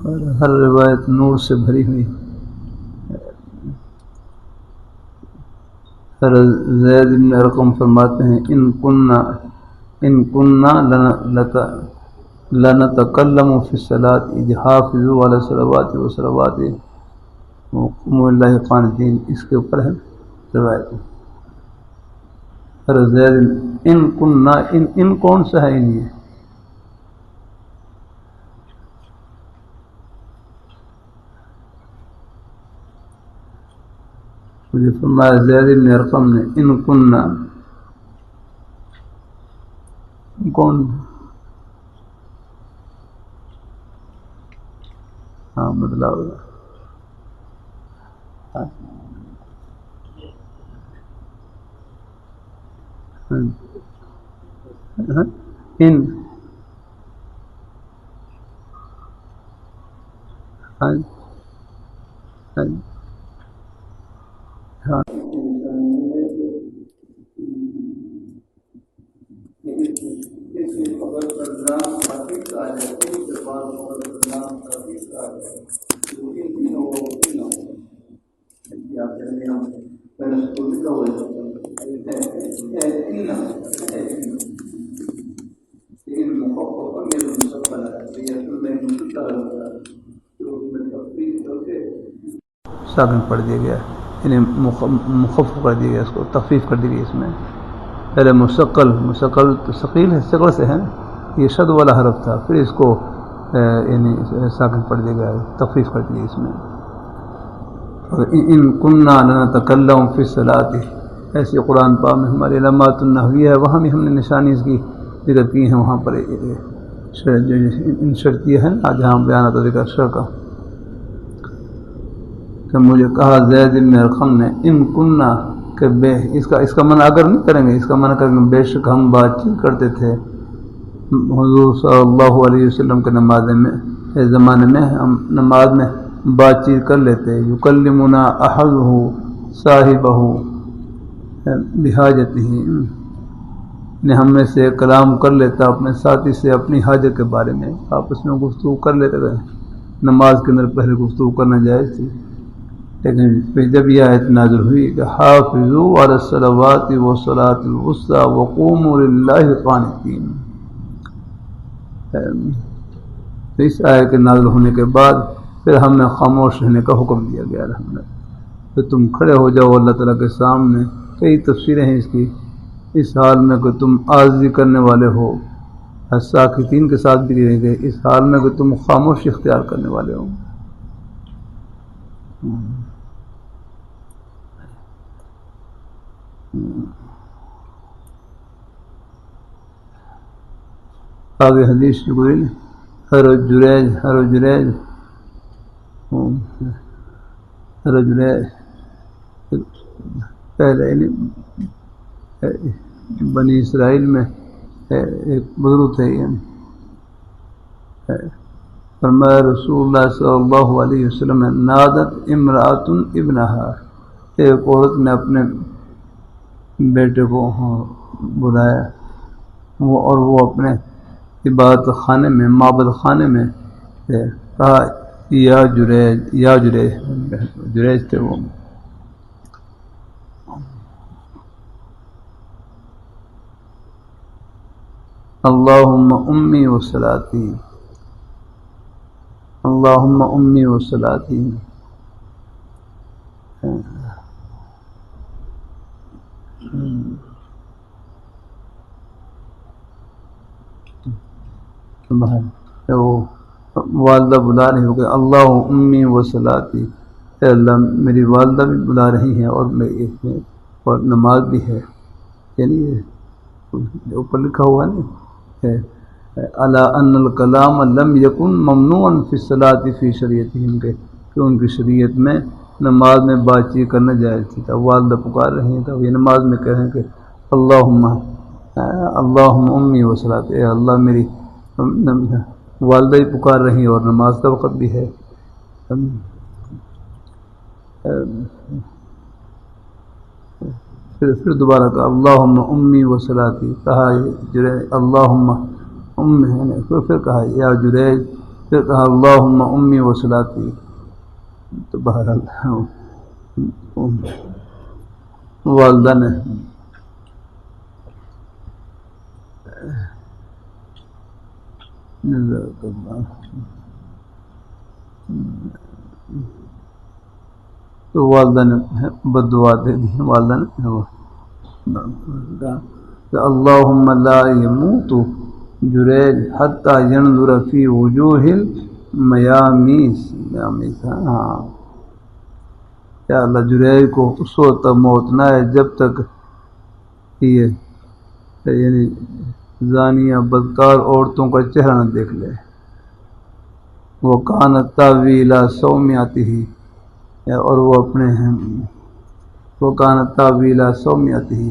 اور ہر روایت نور سے بھری ہوئی. زید بن ارقم فرماتے ہیں ان کننا لنتکلم فی الصلاۃ حافظوا علی الصلوات والصلوات وقوموا للہ قانتین. اس کے اوپر ہے روایت. زید ان کننا ان کون سا ہے؟ ان یہ مجھے فرمایا زید بن ارقم نے ان کننا کون؟ ہاں بدلا ہوگا. ان ہاں ساکن پڑھ دیا گیا، یعنی مخفف کر دیا گیا، اس کو تخفیف کر دی گئی. اس میں پہلے مستقل ثقیل ہے، ثقل سے ہے نا، یہ شد والا حرف تھا، پھر اس کو یعنی ساکن پڑھ دیا گیا، تخفیف کر دی اس میں. ان کننا لنتکلم فی الصلاۃ، ایسی قرآن پاک میں ہماری علامات النحویہ ہے، وہاں بھی ہم نے نشانی اس کی ذکر کی ہیں. وہاں پر ان شرطیہ ہے نا جہاں بیان آتا ذکر شر کا، کہ مجھے کہا زید بن ارقم نے ان کننا کہ اس کا منع اگر نہیں کریں گے، اس کا منع کریں گے بے شک ہم بات چیت کرتے تھے حضور صلی اللہ علیہ وسلم کے زمانے میں ہم نماز میں بات چیت کر لیتے. یکلمنا احدہ صاحبہ بحاجتہ، نے ہم میں سے کلام کر لیتا اپنے ساتھی سے اپنی حاجت کے بارے میں، آپس میں گفتگو کر لیتے تھے. نماز کے اندر پہلے گفتگو کرنا جائز تھی، لیکن پھر جب یہ آیت نازل ہوئی کہ حافظوا علی الصلوات والصلاۃ الوسطی وقوموا للہ قانتین، اس آیت کے نازل ہونے کے بعد پھر ہمیں خاموش رہنے کا حکم دیا گیا. پھر تم کھڑے ہو جاؤ اللہ تعالیٰ کے سامنے. کئی تفسیریں ہیں اس کی، اس حال میں کہ تم عاجزی کرنے والے ہو، ساکتین کے ساتھ بھی رہے گئے، اس حال میں کہ تم خاموش اختیار کرنے والے ہو. آگے حدیث گزری ہر جریج پہلے بنی اسرائیل میں ایک بزرگ تھے، فرمایا رسول اللہ صلی اللہ علیہ وسلم نادت امرأۃ ابنہا، ایک عورت نے اپنے بیٹے کو بلایا، وہ اپنے عبادت خانے میں، معبد خانے میں کہا یا جریج تھے وہ. اللہم امی و صلاتی، اللہم امی و صلاتی. وہ والدہ بلا رہی ہو کہ اللہ امی و صلاتی، اے اللہ میری والدہ بھی بلا رہی ہیں اور نماز بھی ہے. یعنی اوپر لکھا ہوا نہیں الا ان الکلام لم یکن ممنوعا فی الصلاۃ فی شریعتہم، کہ ان کی شریعت میں نماز میں بات چیت کرنا جائز تھی. تب والدہ پکار رہی ہیں، تو یہ نماز میں کہہ رہے ہیں کہ اللہم امی و صلاتی، اے اللہ میری والدہ ہی پکار رہی ہیں اور نماز کا وقت بھی ہے. پھر دوبارہ کہا اللہم امی و صلاتی، کہا اللہم پھر کہا یا جریج پھر کہا اللہم امی و صلاتی. تو بہرحال والدہ نے تو والدہ نے بد دعا دے دی. والدہ نے اللہم لا یموت جریج حتی ینظر فی وجوہ المیامیس. ہاں یا اللہ جریج کو اس وقت تک موت نہ ہے جب تک یہ یعنی زانیہ بدکار عورتوں کا چہرہ نہ دیکھ لے. وہ کانت تاویلا سومیاتی، اور وہ اپنے وہ کانت تاویلا سومیاتی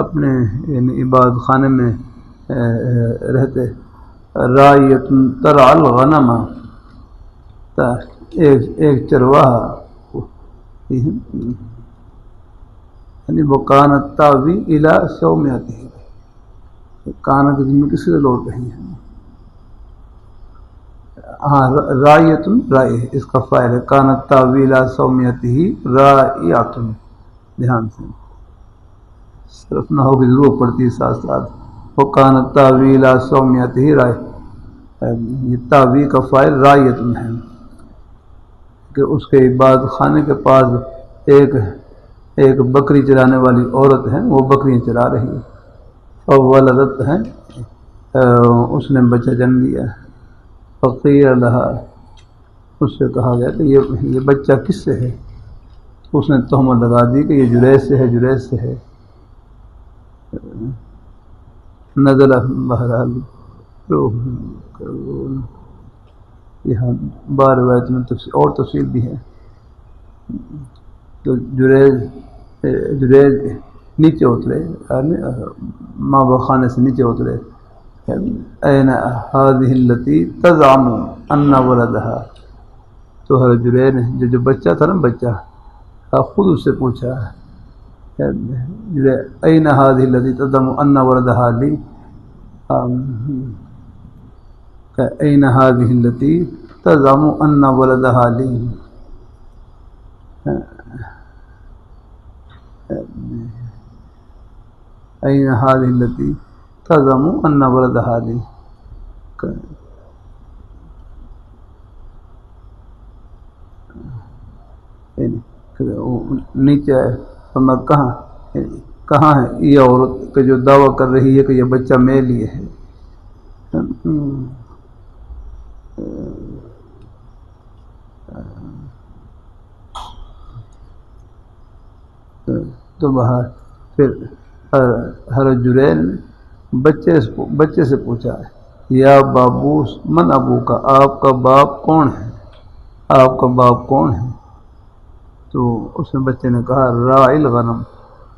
اپنے یعنی عبادت خانے میں رہتے. رایت ترعى الغنم، ایک چرواہا یعنی وہ کانت تاوی الی سومیاتی. کانت میں کس سے لوٹ رہی ہے؟ ہاں رایت رائی اس کا فاعل ہے. کانت تاویلا سومیتی رائعۃ. دھیان سے صرف نہ ہو کی ضرورت پڑتی ہے ساتھ ساتھ. وہ کانت تاویلا سومیتی رائع، یہ تاوی کا فاعل رائعۃ ہے کہ اس کے عبادت خانے کے پاس ایک بکری چرانے والی عورت ہے، وہ بکریاں چرا رہی ہے. اور ولدت ہے، اس نے بچہ جنم لیا. فقیر لہا، اس سے کہا گیا کہ یہ بچہ کس سے ہے؟ اس نے تہمت لگا دی کہ یہ جریج سے ہے، جریج سے ہے. نزل بہرحال یہاں بار روایت میں اور تفصیل بھی ہے. تو جریج نیچے اترے، ماں باپ خانے سے نیچے اترے. این هذه التي تزعم ان ولدها. تو حضرت جریج نے جو بچہ تھا نا، بچہ خود اس سے پوچھا این هذه التي تزعم ان ولدها لي. این هذه التي تزعم ان ولدها لي. این هذه التي تزعم ان ولدها لي. نیچے میں کہاں ہے یہ عورت کہ جو دعویٰ کر رہی ہے کہ یہ بچہ میرے لیے ہے. تو باہر پھر حضرت جریج نے بچے سے پوچھا یا بابوس من ابو کا، آپ کا باپ کون ہے؟ آپ کا باپ کون ہے؟ تو اس نے بچے نے کہا راعی الغنم،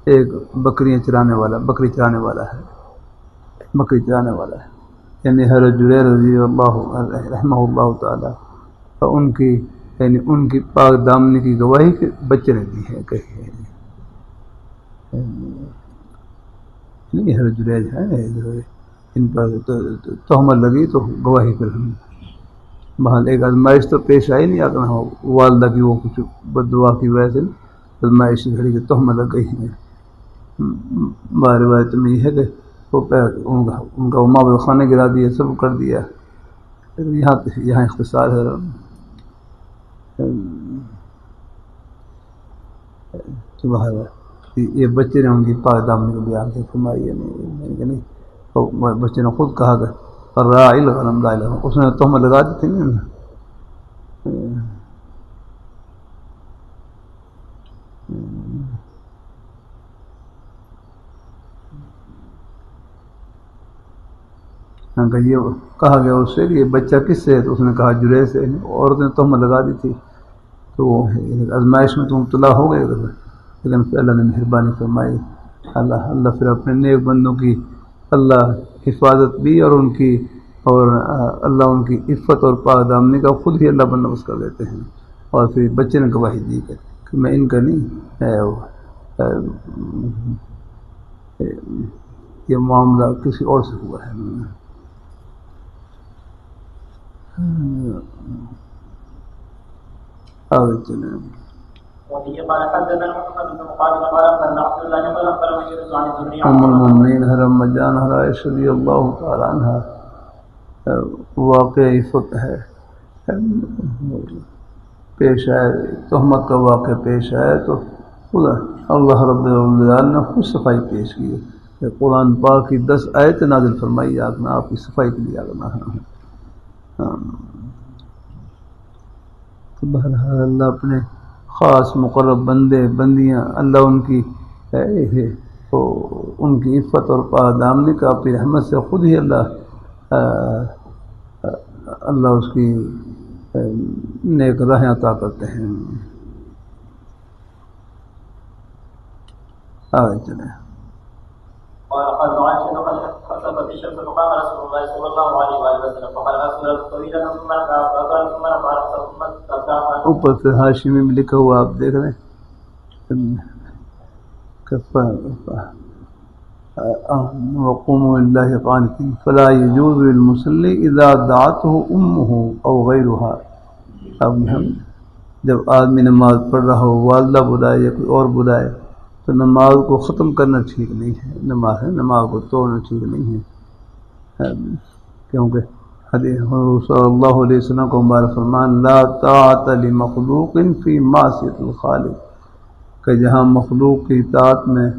ایک بکری چرانے والا ہے. یعنی حضرت جریج رضی اللہ رحمہ اللہ تعالی ان کی یعنی ان کی پاک دامنی کی گواہی کے بچے نے دی ہے. کہی ہے نہیں حضرت جریج ہے، ان پر تہمت لگی تو گواہی پر بہت ایک آزمائش تو پیش آئی نہیں. آتا والدہ کی وہ کچھ بد دعا کی وجہ سے آزمائش گھڑی کی تہمت لگ گئی ہے. بار روایت میں یہ ہے کہ وہ ان کا ماں خانے گرا دیا، سب کر دیا. یہاں اختصار ہے. یہ بچے نے ان کی پاک دامنی کو بیان کے فرمائی ہے. نہیں بچے نے خود کہا کہ راعی الغنم، اس نے تہمت لگا دی تھی نا. یہ کہا گیا اس سے کہ یہ بچہ کس سے ہے؟ تو اس نے کہا جریج سے. عورت نے تہمت لگا دی تھی تو آزمائش میں تو مبتلا ہو گئے، لیکن پھر اللہ نے مہربانی فرمائی. اللہ پھر اپنے نیک بندوں کی اللہ حفاظت بھی اور اللہ ان کی عفت اور پاک دامنی کا خود ہی اللہ بندوبست کر دیتے ہیں. اور پھر بچے نے گواہی دی کہ میں ان کا نہیں، یہ معاملہ کسی اور سے ہوا ہے. آگے چلیں. ام المؤمنین حرم مجان عائشہ رضی اللہ تعالی عنہ واقعہ عفت ہے پیش آئے، تہمت کا واقعہ پیش آئے تو اللہ رب العالمین نے خود صفائی پیش کی ہے کہ قرآن پاک کی 10 آیت نازل فرمائی آپ کی صفائی کے لیے آگنا ہے. تو بہرحال اللہ اپنے خاص مقرب بندے بندیاں اللہ ان کی عفت اور پادامنی کا اپنی رحمت سے خود ہی اللہ اس کی نیک راہیں عطا کرتے ہیں. آگے چلیں. اوپر سے حاشی میں بھی لکھا ہوا آپ دیکھ رہے ہیں وقوموا للہ قانتین فلا یجوز للمصلی اذا دعته امه او غیرها. اب جب آدمی نماز پڑھ رہا ہو والدہ بلائے یا کوئی اور بلائے تو نماز کو ختم کرنا ٹھیک نہیں ہے، نماز کو توڑنا ٹھیک نہیں ہے، کیونکہ حضور صلی اللہ علیہ وسلم کو مبارک فرمان لا طاعت لمخلوق فی معصیۃ الخالق، کہ جہاں مخلوق کی اطاعت میں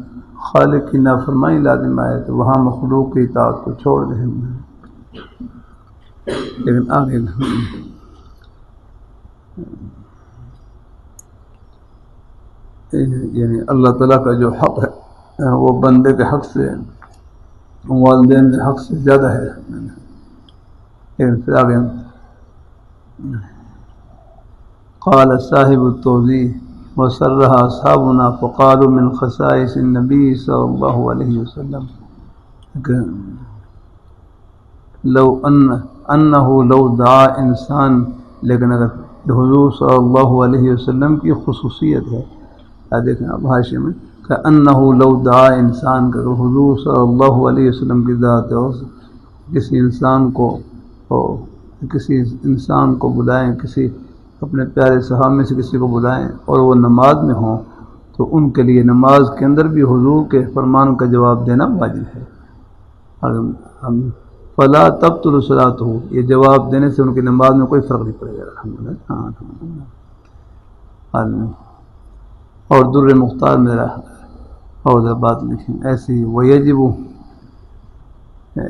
خالق کی نافرمانی لازم آئے تو وہاں مخلوق کی اطاعت کو چھوڑ دیں. لیکن آگے یعنی اللہ تعالیٰ کا جو حق ہے وہ بندے کے حق سے والدین کے حق سے زیادہ ہے. لیکن پھر آگے قال صاحب التوضیح وسرها اصحابنا فقالوا من خصائص النبی صلی اللہ علیہ وسلم لو دعا انسان، لیکن اگر حضور صلی اللہ علیہ وسلم کی خصوصیت ہے، دیکھیں اب حاشیے میں کہ انہ لو دعا انسان، کہ حضور صلی اللہ علیہ وسلم کی ذات کسی انسان کو بلائیں، کسی اپنے پیارے صحابہ میں سے کسی کو بلائیں اور وہ نماز میں ہوں تو ان کے لیے نماز کے اندر بھی حضور کے فرمان کا جواب دینا واجب ہے. فلا تبطل صلاۃہ، یہ جواب دینے سے ان کی نماز میں کوئی فرق نہیں پڑے گا. الحمدللہ. اور در مختار میرا اور بات لکھیں ایسی ویجب،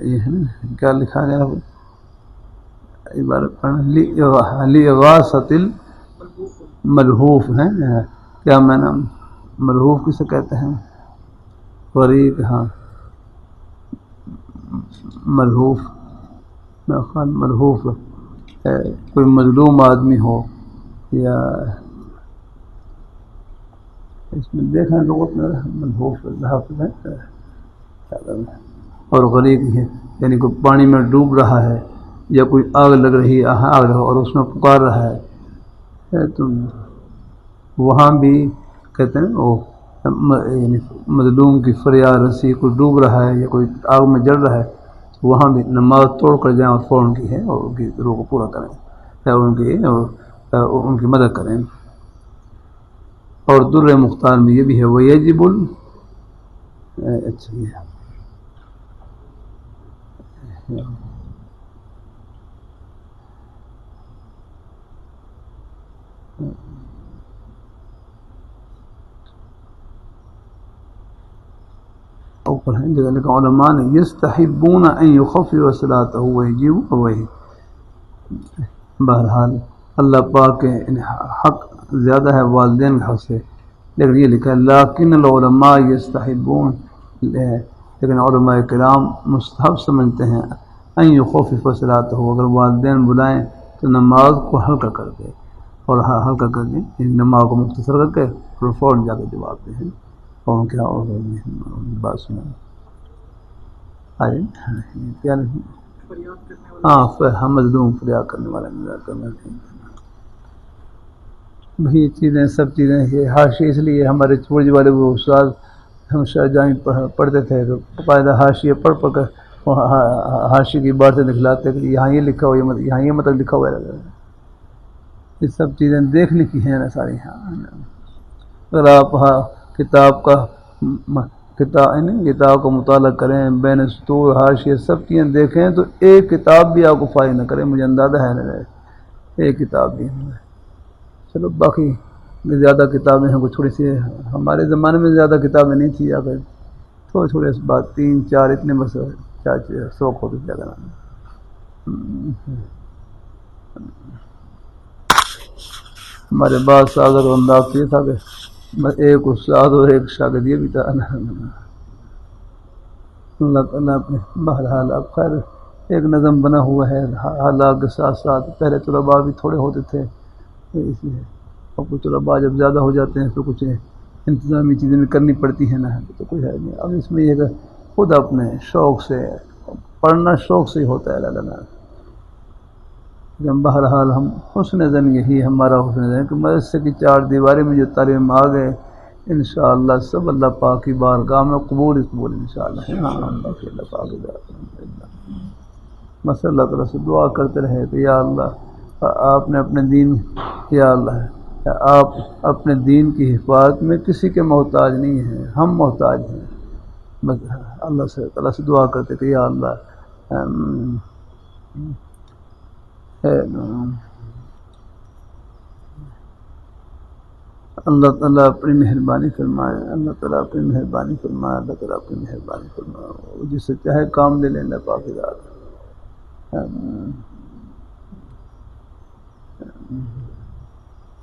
یہ ہے نا کیا لکھا گیا عبارت لِإِغَاثَةِ الملحوف ہے، کیا میں نے ملحوف کسے کہتے ہیں؟ غریق. ہاں ملحوف، ملحوف کوئی مظلوم آدمی ہو یا اس میں دیکھیں لغت میں ملحوف لحاظ ہے. اور غریق ہے یعنی کوئی پانی میں ڈوب رہا ہے یا کوئی آگ لگ رہی ہے آگ اور اس میں پکار رہا ہے تو وہاں بھی کہتے ہیں وہ یعنی مظلوم کی فریاد رسی کوئی ڈوب رہا ہے یا کوئی آگ میں جل رہا ہے تو وہاں بھی نماز توڑ کر جائیں اور فوراً کی ہے اور ان کی روح کو پورا کریں ان کی مدد کریں. اور در مختار میں یہ بھی ہے ویجب اچھا یہ اوپر ہیں جگہ لکھا علماء نے یستحبون ان یخفف صلاتہ ویجب وہی. بہرحال اللہ پاک کے حق زیادہ ہے والدین کے حق سے، لیکن یہ لکھا ہے لیکن العلماء یستحبون، لیکن علماء کرام مستحب سمجھتے ہیں ان یخفف صلاتہ، اگر والدین بلائیں تو نماز کو ہلکا کر دے اور ہلکا کر دیں نماز کو مختصر کر کے اور فوراً جا کے جواب دیں اور کیا اور بات سنیں. آئے کیا نہیں ہاں مظلوم فریاد کرنے والا کرنا بھئی چیزیں سب چیزیں یہ حاشی اس لیے ہمارے چورج والے وہ استاد ہم شاہ جائیں پڑھتے تھے تو باقاعدہ حاشیے پڑھ کر حاشی کی بات سے دکھلاتے کہ یہاں یہ لکھا ہوا ہے، یہاں یہ مطلب لکھا ہوا ہے. یہ سب چیزیں دیکھنے کی ہیں نا ساری. اگر آپ کتاب کا کتاب کا مطالعہ کریں، بین سطور حاشیے سب چیزیں دیکھیں تو ایک کتاب بھی آپ کو فائدہ نہ کرے، مجھے اندازہ ہے نا ایک کتاب بھی. چلو باقی زیادہ کتابیں ہیں، کوئی تھوڑی سی ہمارے زمانے میں زیادہ کتابیں نہیں تھی، اگر تھوڑے تھوڑے بات 3 4 اتنے بس شوق ہو زیادہ. ہمارے بعض سازر و انداز یہ تھا کہ بس ایک استاد اور ایک شاگرد یہ بھی تھا. اللہ تعالیٰ اپنے بہرحال اب خیر ایک نظم بنا ہوا ہے حالات کے ساتھ ساتھ. پہلے طلباء بھی تھوڑے ہوتے تھے تو اس لیے اب کچھ طلباء جب زیادہ ہو جاتے ہیں تو کچھ انتظامی چیزیں بھی کرنی پڑتی ہیں نا، تو کوئی ہے نہیں. اب اس میں یہ کہ خود اپنے شوق سے پڑھنا شوق سے ہی ہوتا ہے. اللہ بہرحال ہم حسن زن یہی ہمارا حسن زن کہ مدرسے کی 4 دیواری میں جو تعلیم آ گئے انشاءاللہ سب اللہ پاک کی بارگاہ میں قبول انشاءاللہ. اللہ پاک کی بس اللہ تعالیٰ سے دعا کرتے رہے کہ یا اللہ آپ نے اپنے دین، یا اللہ آپ اپنے دین کی حفاظت میں کسی کے محتاج نہیں ہیں، ہم محتاج ہیں. بس اللہ سے تعالیٰ سے دعا کرتے کہ یا اللہ اللہ تعالیٰ اپنی مہربانی فرمائے، اللہ تعالیٰ اپنی مہربانی فرمائے، اللہ تعالیٰ اپنی مہربانی فرمائے. جس سے چاہے کام لے لیں اللہ پاک کی ذات.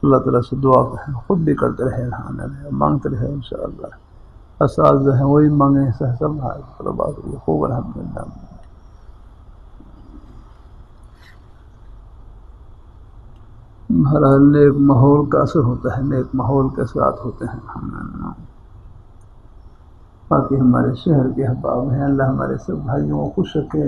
اللہ تعالیٰ سے دعا کریں، خود بھی کرتے رہے، مانگتے رہے انشاءاللہ. اساتذہ ہیں وہی مانگیں سب طلباء کے لیے خوب الحمدللہ. بہرحال نیک ماحول کا اثر ہوتا ہے، نیک ماحول کے اثرات ہوتے ہیں. باقی ہمارے شہر کے احباب ہیں، اللہ ہمارے سب بھائیوں کو خوش رکھے.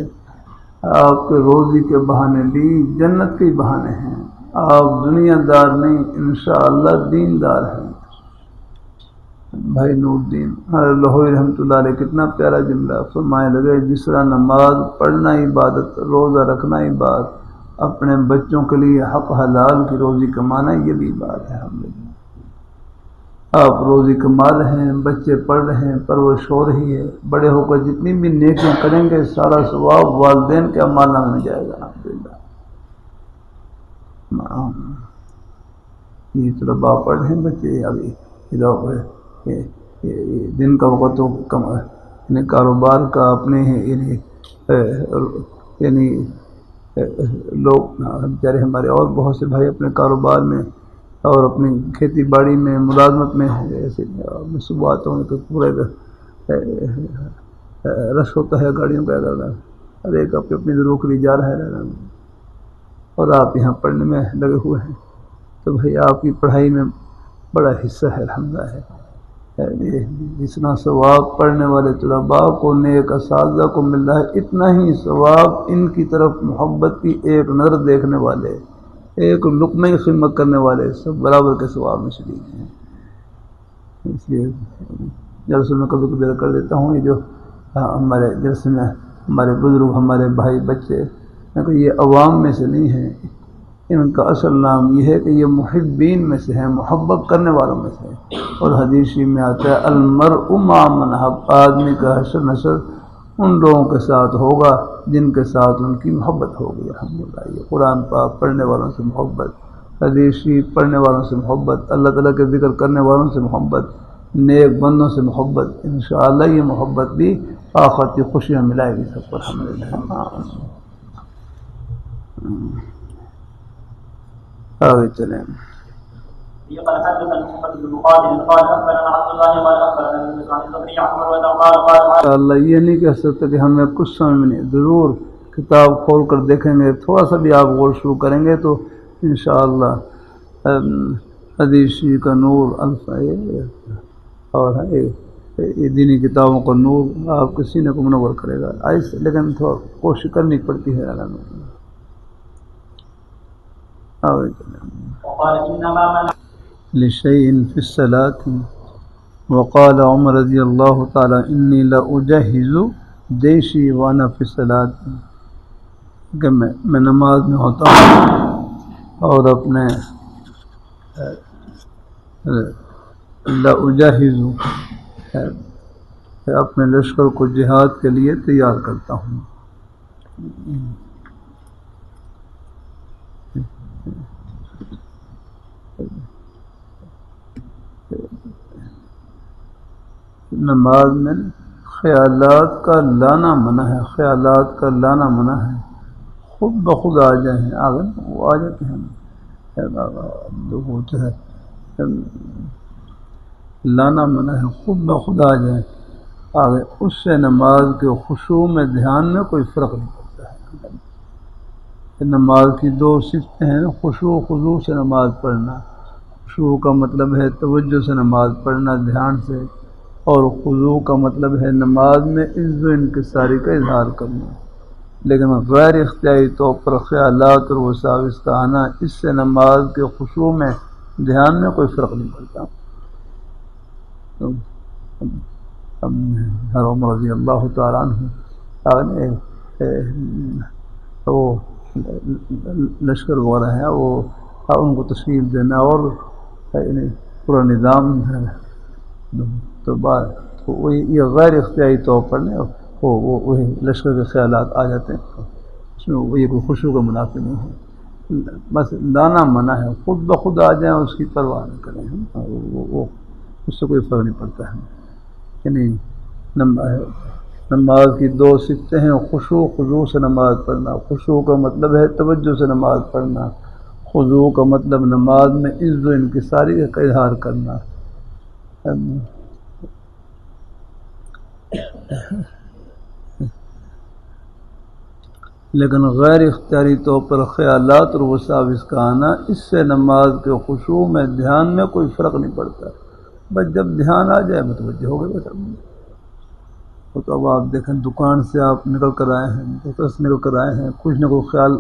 آپ کے روزی کے بہانے بھی جنت کے بہانے ہیں. آپ دنیا دار نہیں انشاءاللہ دیندار ہیں. بھائی نور الدین لاہوری رحمۃ اللہ علیہ کتنا پیارا جملہ فرمائے لگے، جس طرح نماز پڑھنا عبادت، روزہ رکھنا عبادت، اپنے بچوں کے لیے حق حلال کی روزی کمانا یہ بھی بات ہے. آپ روزی کما رہے ہیں، بچے پڑھ رہے ہیں، پرورش ہو رہی ہے، بڑے ہو کر جتنی بھی نیکیاں کریں گے سارا ثواب والدین کے اعمال نامے میں جائے گا. الحمدللہ. یہ طلباء پڑھ رہے ہیں بچے، ابھی دن کا وقت تو یعنی کاروبار کا اپنے یعنی لوگ بیچارے ہمارے اور بہت سے بھائی اپنے کاروبار میں اور اپنی کھیتی باڑی میں ملازمت میں ایسے صبح آتا ہوں تو پورے رش ہوتا ہے گاڑیوں کا، ہر ایک اپنی ضرورت کے لیے جا رہا ہے اور آپ یہاں پڑھنے میں لگے ہوئے ہیں. تو بھائی آپ کی پڑھائی میں بڑا حصہ ہے الحمدللہ ہے. جتنا ثواب پڑھنے والے طلباء کو نیک اساتذہ کو مل رہا ہے اتنا ہی ثواب ان کی طرف محبت کی ایک نظر دیکھنے والے، ایک لقمے کی خدمت کرنے والے سب برابر کے ثواب میں شریک ہیں. اس لیے جلسے میں کبھی کبھی کر دیتا ہوں، یہ جو ہمارے جلسے میں ہمارے بزرگ، ہمارے بھائی بچے، یہ عوام میں سے نہیں ہیں، ان کا اصل نام یہ ہے کہ یہ محبین میں سے ہیں، محبت کرنے والوں میں سے. اور حدیث میں آتا ہے المرء مع من حب، آدمی کا حشر نشر ان لوگوں کے ساتھ ہوگا جن کے ساتھ ان کی محبت ہوگی. الحمدللہ. یہ قرآن پاک پڑھنے والوں سے محبت، حدیث پڑھنے والوں سے محبت، اللہ تعالیٰ کے ذکر کرنے والوں سے محبت، نیک بندوں سے محبت، انشاءاللہ یہ محبت بھی آخرت کی خوشیاں ملائے گی سب کو. الحمدللہ. آگے چلیں. قال حدثنا محمد بن مقاتل قال اخبرنا عبد الله قال اخبرنا ابن عن الزهري عمر وقال اللہ یہ نہیں کہہ سکتے کہ ہمیں کچھ سمجھ میں نہیں، ضرور کتاب کھول کر دیکھیں گے، تھوڑا سا بھی آپ غور شروع کریں گے تو انشاءاللہ حدیث کا نور اور یہ دینی کتابوں کا نور آپ کے سینے کو منور کرے گا. ایسے لیکن تھوڑا کوشش کرنی پڑتی ہے. لشيء في الصلاة وقال عمر رضي الله تعالى إني لأجهز دیشی وانا فی الصلاۃ، کہ میں نماز میں ہوتا ہوں اور اپنے لا اجہز، اپنے لشکر کو جہاد کے لیے تیار کرتا ہوں۔ نماز میں خیالات کا لانا منع ہے، خیالات کا لانا منع ہے، خود بخود آ جائیں، آگے وہ آ جاتے ہیں، وہ جو ہے لانا منع ہے، خود بخود آ جائیں آگے، اس سے نماز کے خشوع میں دھیان میں کوئی فرق نہیں پڑتا ہے۔ نماز کی دو صفتیں ہیں، خشوع و خضوع سے نماز پڑھنا۔ خشوع کا مطلب ہے توجہ سے نماز پڑھنا، دھیان سے، اور خضوع کا مطلب ہے نماز میں عز و انکساری کا اظہار کرنا۔ لیکن غیر اختیاری طور پر خیالات اور وساوس کا آنا، اس سے نماز کے خشوع میں دھیان میں کوئی فرق نہیں پڑتا۔ عمر رضی اللہ تعالیٰ عنہ وہ لشکر وغیرہ ہے، وہ ان کو تشکیل دینا اور پورا نظام ہے، تو یہ غیر اختیاری طور پر وہی لشکر کے خیالات آ جاتے ہیں، اس میں یہ کوئی خشوع کا منافی نہیں ہے، بس لانا منع ہے، خود بخود آ جائیں، اس کی پرواہ نہ کریں، وہ اس سے کوئی فرق نہیں پڑتا ہے۔ یعنی نماز کی دو صفتیں ہیں، خشوع خضوع سے نماز پڑھنا۔ خشوع کا مطلب ہے توجہ سے نماز پڑھنا، خضوع کا مطلب نماز میں عز و انکساری کا اظہار کرنا۔ لیکن غیر اختیاری طور پر خیالات اور وساوس کا آنا، اس سے نماز کے خشوع میں دھیان میں کوئی فرق نہیں پڑتا، بس جب دھیان آ جائے متوجہ ہو گئے بس۔ تو اب آپ دیکھیں، دکان سے آپ نکل کر آئے ہیں، دفتر سے نکل کر آئے ہیں، کچھ نہ کوئی خیال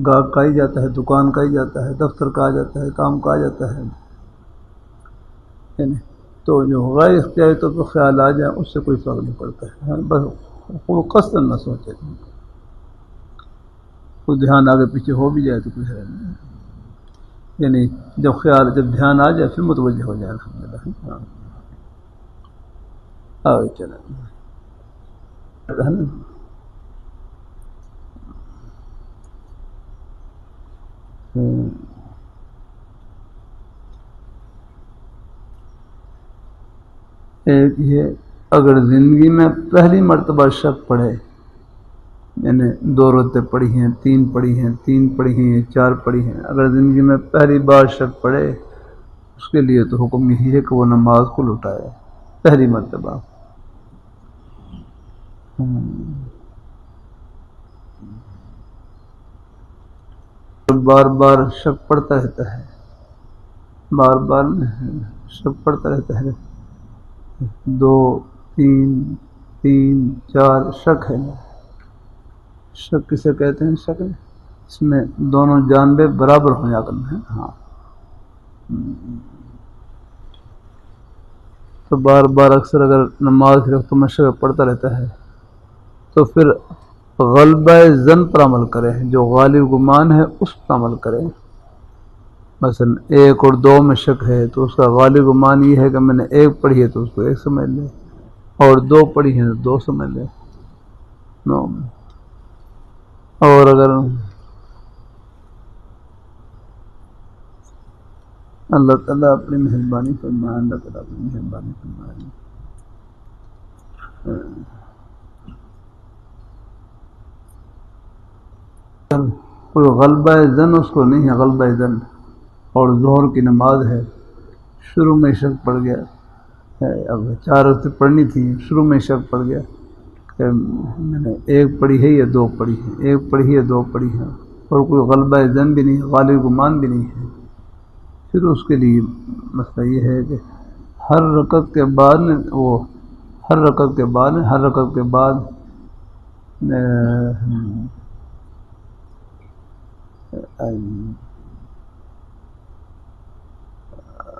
گاہک کا ہی جاتا ہے، دکان کا ہی جاتا ہے، دفتر کا آ جاتا ہے، کام کا آ جاتا ہے، تو جو غیر اختیاری طور پر خیال آ جائے اس سے کوئی فرق نہیں پڑتا ہے، بس خود قصداً نہ سوچے، کوئی دھیان آگے پیچھے ہو بھی جائے تو کوئی ہے نہیں، یعنی جب دھیان آ جائے پھر متوجہ ہو جائے الحمدللہ۔ آگے چلیں، ایک یہ اگر زندگی میں پہلی مرتبہ شک پڑے، یعنی 2 رکعتیں پڑھی ہیں، 3 پڑھی ہیں، 3 پڑھی ہیں، 4 پڑھی ہیں، اگر زندگی میں پہلی بار شک پڑے، اس کے لیے تو حکم یہی ہے کہ وہ نماز کو لوٹائے پہلی مرتبہ۔ بار بار شک پڑتا رہتا ہے، بار بار شک پڑتا رہتا ہے، 2 3 3 4 شک ہے۔ شک کسے کہتے ہیں؟ شک اس میں دونوں جانبیں برابر ہو جا کرنا ہے، ہاں، تو بار بار اکثر اگر نماز کے وقت میں شک پڑتا رہتا ہے تو پھر غلبہ ظن پر عمل کرے، جو غالب گمان ہے اس پر عمل کرے۔ مثلا 1 اور 2 میں شک ہے تو اس کا غالب گمان یہ ہے کہ میں نے 1 پڑھی ہے تو اس کو 1 سمجھ لے، اور 2 پڑھی ہے تو 2 سمجھ لے، اور اگر اللہ تعالیٰ اپنی مہربانی فرمائے، اللہ تعالیٰ اپنی مہربانی فرمائے، کوئی غلبہ ظن اس کو نہیں ہے، غلبہ ظن، اور ظہر کی نماز ہے، شروع میں شک پڑ گیا، اب 4 رکعتیں پڑھنی تھی، شروع میں شک پڑ گیا کہ میں نے 1 پڑھی ہے یا 2 پڑھی ہے، 1 پڑھی ہے 2 پڑھی ہے، اور کوئی غلبہ ظن بھی نہیں، غالب گمان بھی نہیں ہے، پھر اس کے لیے مسئلہ یہ ہے کہ ہر رکعت کے بعد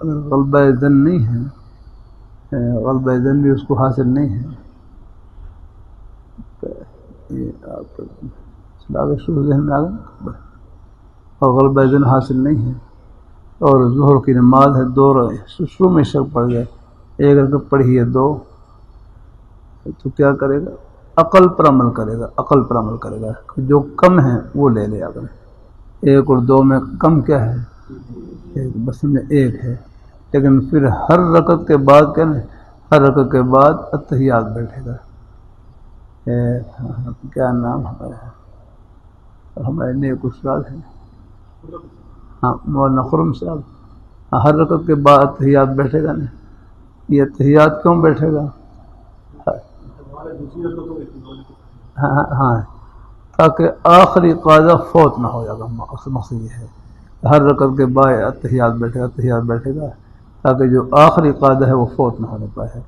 اگر غلبہ ظن نہیں ہے، غلبہ ظن بھی اس کو حاصل نہیں ہے، یہ آپ آگے شروع ذہن میں آ گیا، اور غلبہ ذہن حاصل نہیں ہے، اور ظہر کی نماز ہے 2 شروع میں شک پڑ گیا، 1 رکعت پڑھی ہے 2، تو کیا کرے گا؟ عقل پر عمل کرے گا، عقل پر عمل کرے گا، جو کم ہے وہ لے لے اگر 1 اور 2 میں کم کیا ہے؟ 1، بس میں 1 ہے، لیکن پھر ہر رکعت کے بعد کیا نہیں، ہر رکعت کے بعد اتحیات بیٹھے گا۔ کیا نام ہمارے نیک استاد ہیں، ہاں مولانا خرم صاحب، ہر رکعت کے بعد اتحیات بیٹھے گا نا، یہ اتحیات کیوں بیٹھے گا؟ ہاں تاکہ آخری قاعدہ فوت نہ ہو جائے گا، مقصد یہ ہے ہر رکعت کے بعد اتحیات بیٹھے گا تاکہ جو آخری قاعدہ ہے وہ فوت نہ ہونے پائے،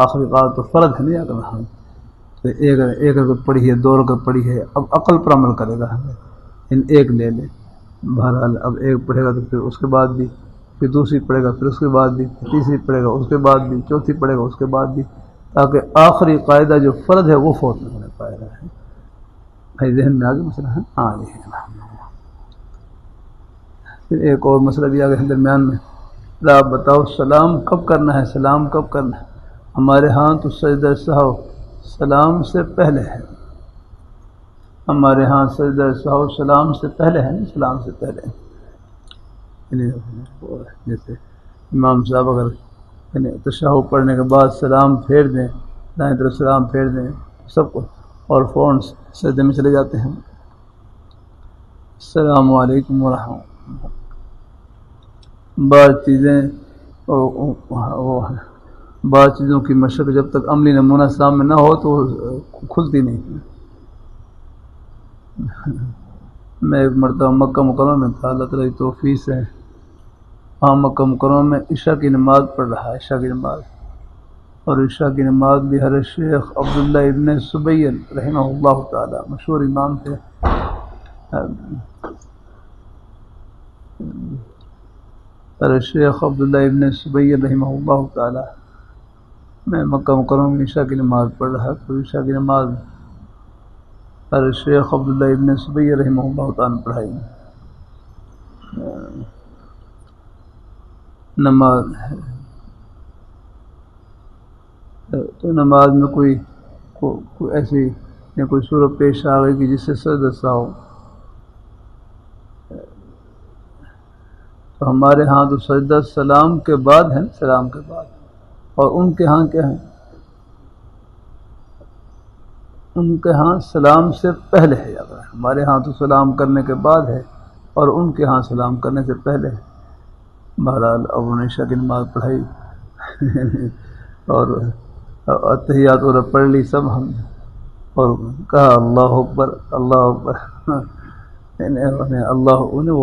آخری قاعدہ تو فرض ہے نہیں اگر ہم تو 1 رکعت پڑھی ہے 2 رکعت پڑھی ہے، اب عقل پر عمل کرے گا، ہمیں 1 لے لے، بہرحال اب 1 پڑھے گا تو پھر اس کے بعد بھی، پھر دوسری پڑھے گا، پھر اس کے بعد بھی، تیسری پڑھے گا اس کے بعد بھی، چوتھی پڑھے گا اس کے بعد بھی، تاکہ آخری قاعدہ جو فرض ہے وہ فوت نہ ہونے پائے گا۔ بھائی ذہن میں آگے مسئلہ ہے؟ ہاں یہ ہے۔ پھر ایک اور مسئلہ بھی آگے درمیان میں، آپ بتاؤ سلام کب کرنا ہے؟ سلام کب کرنا ہے؟ ہمارے ہاں تو سجدہ سہو سلام سے پہلے ہے، ہمارے ہاں سجدہ سہو سلام سے پہلے ہے، سلام سے پہلے، جیسے امام صاحب اگر تشہد پڑھنے کے بعد سلام پھیر دیں، دائیں طرف سلام پھیر دیں سب کو، اور فوراً سجدے میں چلے جاتے ہیں، السلام علیکم ورحمۃ اللہ۔ بعض چیزیں بعض چیزوں کی مشق جب تک عملی نمونہ سامنے نہ ہو تو کھلتی نہیں۔ میں ایک مرتبہ مکہ مکرمہ میں تھا، اللہ تعالیٰ کی توفیق سے وہاں مکہ مکرمہ میں عشاء کی نماز پڑھ رہا، عشاء کی نماز، اور عشاء کی نماز بھی حضرت شیخ عبداللہ ابن سبیل رحمہ اللہ تعالی مشہور امام تھے، حضرت شیخ عبداللہ ابن سبیل رحمہ اللہ تعالی، میں مکہ مکرمہ میں عشاء کی نماز پڑھ رہا، تو عشاء کی نماز حضرت شیخ عبداللہ ابن سبیل رحمہ اللہ تعالی نے پڑھائی۔ نماز تو نماز میں کوئی ایسی یا کوئی صورت پیش آ گئی کہ جس سے سجدہ سہو، تو ہمارے ہاں تو سجدہ سلام کے بعد ہے، سلام کے بعد، اور ان کے ہاں کیا ہے؟ ان کے ہاں سلام سے پہلے ہے، ہمارے ہاں تو سلام کرنے کے بعد ہے اور ان کے ہاں سلام کرنے سے پہلے ہے۔ بہرحال اب انہوں نے عشاء کی نماز پڑھائی اور اتحیات اور پڑھ لی سب ہم، اور کہا اللہ اکبر اللہ اکبر، اللہ انہیں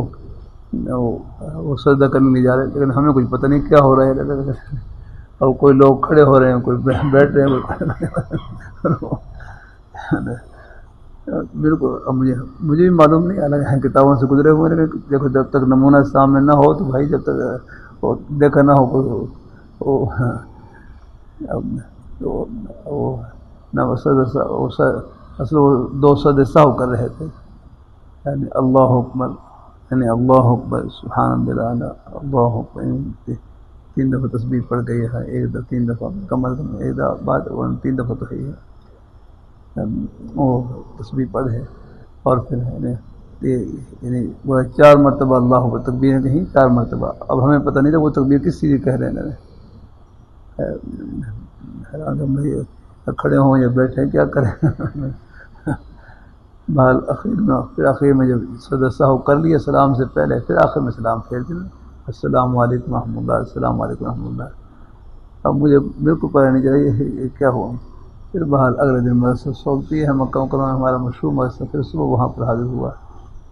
وہ سجدہ کرنے نہیں جا رہے، لیکن ہمیں کچھ پتہ نہیں کیا ہو رہا ہے، اب کوئی لوگ کھڑے ہو رہے ہیں، کوئی بیٹھ رہے ہیں، بالکل اب مجھے بھی معلوم نہیں، الگ کتابوں سے گزرے ہوئے، لیکن دیکھو جب تک نمونہ سامنے نہ ہو تو بھائی جب تک دیکھا نہ ہو اصل وہ 2 سجدے سہو کر رہے تھے، یعنی اللہ اکبر، یعنی اللہ اکبر سبحان اللہ اعلیٰ، اللہ اکبر 3 دفعہ تسبیح پڑھ گئی ہے، 3 دفعہ کم از کم 1 بات 3 دفعہ تو ہے، وہ تسبیح پڑھے، اور پھر یعنی وہ 4 مرتبہ اللہ اکبر تکبیر کہیں 4 مرتبہ، اب ہمیں پتہ نہیں تھا وہ تکبیر کس چیز کی کہہ رہے ہیں، بھائی کھڑے ہوں یا بیٹھے کیا کریں، بہرحال آخر میں جب سجدہ سہو کر لیا سلام سے پہلے، پھر آخر میں سلام پھیر دیا، السلام علیکم ورحمۃ اللہ، السلام علیکم ورحمۃ اللہ۔ اب مجھے بالکل پتہ نہیں چلا یہ کیا ہوا، پھر بہرحال اگلے دن مدرسہ سولتی ہے مکہ مکرمہ میں ہمارا مشہور مدرسہ، پھر صبح وہاں پر حاضر ہوا،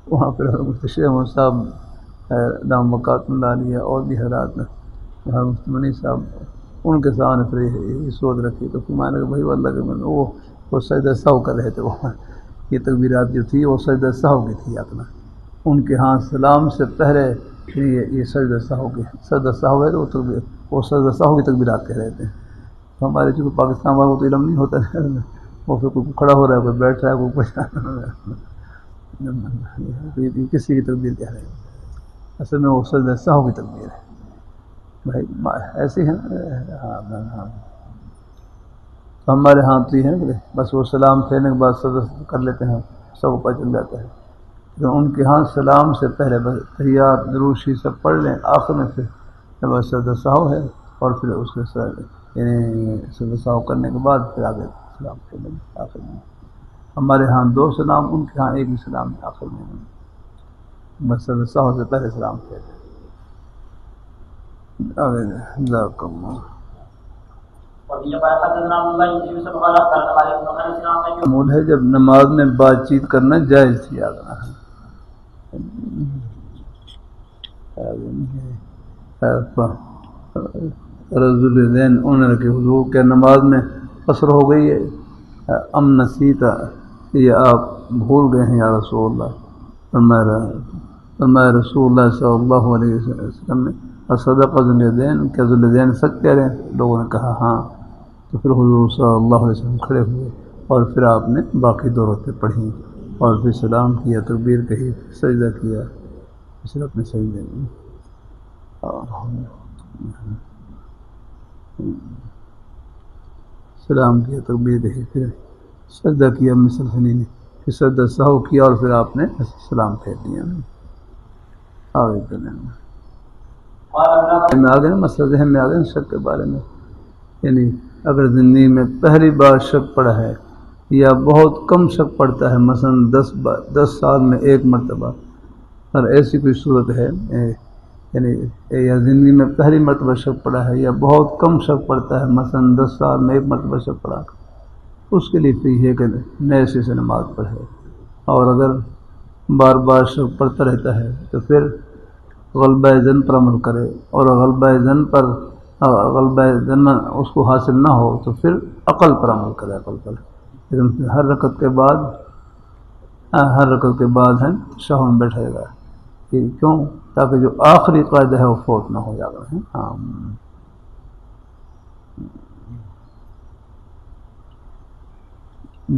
وہاں پھر مفتی احمد صاحب دام مکاتم لالیہ اور بھی حضرات نے، مفتی منی صاحب، ان کے سامنے پھر یہ سوچ رکھی، تو پھر میں نے کہا بھائی اللہ کے من وہ سجدہ سہو کر رہے تھے، وہ یہ تکبیرات جو تھی وہ سجدہ سہو کی تھی اپنا، ان کے ہاں سلام سے پہلے پھر یہ سجدہ سہو کی، سجدہ سہو ہے تو وہ سجدہ سہو کی تکبیرات کہہ رہے تھے، تو ہمارے چونکہ پاکستان والوں کو تو علم نہیں ہوتا وہ پھر کوئی کھڑا ہو رہا ہے، کوئی بیٹھ رہا ہے، کوئی پچھا کسی کی تکبیر کہہ رہے ہیں، اصل میں وہ سجدہ سہو کی تکبیر ہے بھائی، ایسی ہے ہاں تو ہمارے ہاں تو یہ ہے نا بس وہ سلام پھیرنے کے بعد سجدہ کر لیتے ہیں، سب کو پتہ چل جاتا ہے، تو ان کے ہاں سلام سے پہلے بس تحیات درود شریف سب پڑھ لیں، آخر میں پھر بس سجدہ سہو ہے، اور پھر اس کے یعنی سجدہ سہو کرنے کے بعد پھر آگے سلام پھیر لیں آخر میں۔ ہمارے ہاں 2 سلام، ان کے ہاں ایک ہی سلام ہے آخر میں، بس سجدہ سہو سے پہلے سلام پھیر لیں۔ جزاک اللہ۔ معمول ہے جب نماز میں بات چیت کرنا جائز کیا گیا ہے، رضو الدین انہوں کے حضور کے نماز میں قصر ہو گئی ہے، ام نسیتا، یہ آپ بھول گئے ہیں یا رسول اللہ، فرمایا رسول اللہ صلی اللہ علیہ وسلم نے صدق ذو الیدین، کیا ذو الیدین سچ کہہ رہے ہیں؟ لوگوں نے کہا ہاں، تو پھر حضور صلی اللہ علیہ وسلم کھڑے ہوئے اور پھر آپ نے باقی 2 رکعتیں پڑھیں اور پھر سلام کیا، تکبیر کہی، سجدہ کیا، پھر اپنے سجدے میں سلام کیا، تکبیر کہی، پھر سجدہ کیا مثل حنی نے، پھر سجدہ سہو کیا اور پھر آپ نے سلام پھیر دیا۔ آگے چلیں میں آگے نا مسئلہ ذہن میں آ گئے شک کے بارے میں، یعنی اگر زندگی میں پہلی بار شک پڑا ہے یا بہت کم شک پڑتا ہے، مثلا 10 سال میں 1 مرتبہ، اور ایسی کوئی صورت ہے یعنی یا زندگی میں پہلی مرتبہ شک پڑا ہے یا بہت کم شک پڑتا ہے، مثلا 10 سال میں 1 مرتبہ شک پڑا، اس کے لیے پھر یہ کہ نئے سے نماز پڑھے، اور اگر بار بار شک پڑتا رہتا ہے تو پھر غلبہ ظن پر عمل کرے، اور غلبہ ظن اس کو حاصل نہ ہو تو پھر عقل پر عمل کرے، عقل پر، لیکن ہر رکعت کے بعد ہے تشہد میں بیٹھے گا، کیوں؟ تاکہ جو آخری قاعدہ ہے وہ فوت نہ ہو جائے گا۔ ہاں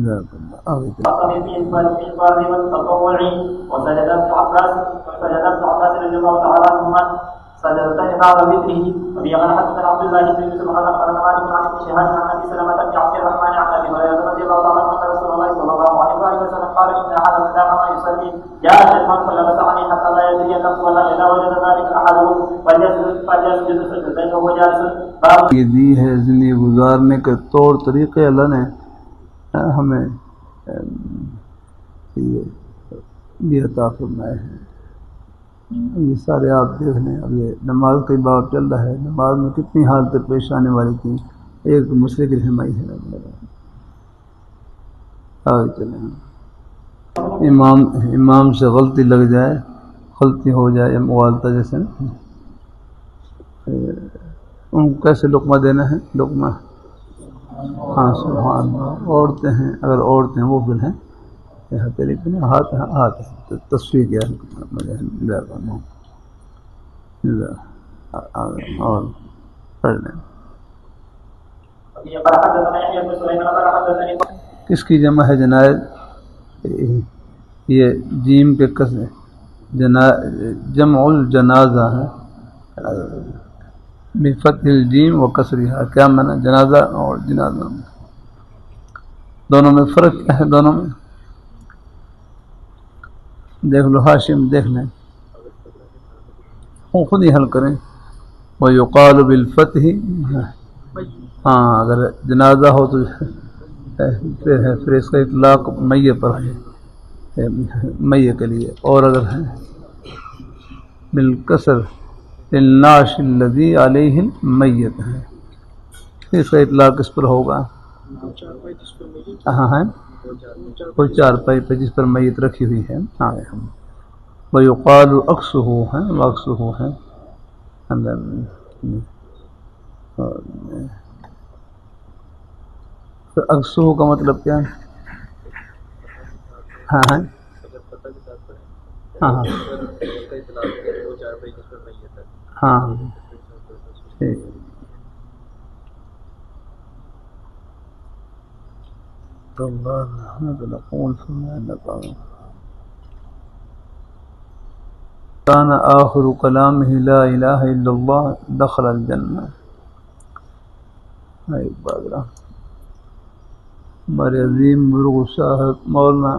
سجدتين بعد ذكره وبه قال حدثنا عبد الله بن يوسف قال اخبرنا مالك عن ابن شهاب عن ابي سلمه بن عبد الرحمن عن ابي هريره رضي الله تعالى عنه ان رسول الله صلى الله عليه وسلم قال ان احدكم اذا قام يصلي جاء الشيطان فلبس عليه حتى لا يدري النفس ولا اذا وجد ذلك احدهم فليسجد سجدتين وهو جالس۔ یہ دی ہے زندگی گزارنے کے طور طریقے اللہ نے ہمیں یہ عطا فرمائے ہیں، یہ سارے آپ دیکھ لیں۔ اب یہ نماز کا باب چل رہا ہے، نماز میں کتنی حالتیں پیش آنے والی تھیں، ایک مسئلے کی رہنمائی ہے۔ آگے چلیں، امام سے غلطی لگ جائے، غلطی ہو جائے یا مغالطہ، جیسے ان کو کیسے لقمہ دینا ہے؟ لقمہ، ہاں سبحان اللہ، عورتیں ہیں، اگر عورتیں وہ پھر ہیں ہاتھ تصویر کیا اور پڑھ لیں۔ کس کی جمع ہے جنائز؟ یہ جیم کے کسر، جمع الجنازہ ہے بفتح الجیم و کسرها، کیا معنی؟ جنازہ اور جنازہ دونوں میں فرق کیا ہے؟ دونوں میں دیکھ لو، ہاشم دیکھ لیں، خود ہی حل کریں۔ وَيُقَالُ بِالْفَتْحِ، ہاں اگر جنازہ ہو تو پھر اس کا اطلاق میت پر ہے، میت کے لیے، اور اگر ہے بالکسر الناش الذی علیہ المیت ہے، اس کا اطلاق کس پر ہوگا؟ ہاں ہے کوئی چارپائی پہ جس پر میت رکھی ہوئی ہے۔ ہاں وَيُقَالُ أَقْصُهُ ہے، وَأَقْصُهُ ہے اقصو کا مطلب کیا ہے؟ ہاں ہاں ہاں ہاں ٹھیک۔ اللہ نقول كان آخر كلامه لا الہ الا اللہ دخل الجنہ. ایک بات رہا ہمارے عظیم بزرگ صاحب مولانا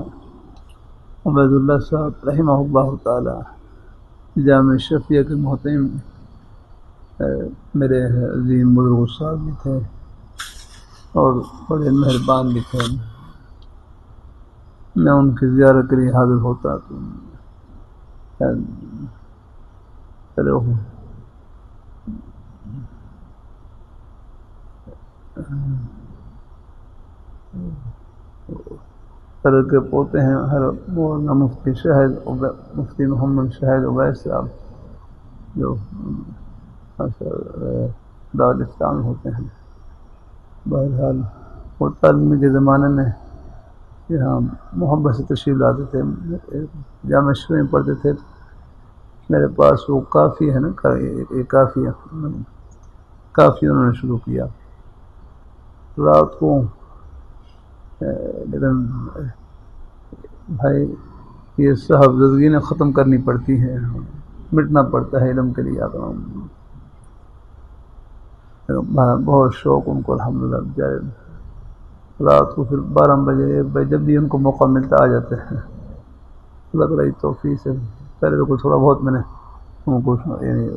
عبید اللہ صاحب رحمہ اللہ تعالی جامع شفیع کے محتم میرے عظیم بزرگ صاحب بھی تھے اور بڑے مہربان بھی تھے. میں ان کی زیارت کے لیے حاضر ہوتا تو سر کے پوتے ہیں مولانا مفتی شاہد مفتی محمد شاہد عبید صاحب جو دارالاسلام ہوتے ہیں. بہرحال وہ تعلیمی کے زمانے میں یہاں محبت سے تشریف لاتے تھے. جامع شریف میں پڑھتے تھے. میرے پاس وہ کافی ہے نا ایک کافی انہوں نے شروع کیا رات کو. لیکن بھائی یہ صاحب زندگی نے ختم کرنی پڑتی ہے, مٹنا پڑتا ہے علم کے لیے. بہت شوق ان کو الحمدللہ بیچارے رات کو پھر 12 بجے 1 بجے جب بھی ان کو موقع ملتا آ جاتے ہیں. لگ رہی توفیق سے پہلے تو تھوڑا بہت میں نے ان کو یعنی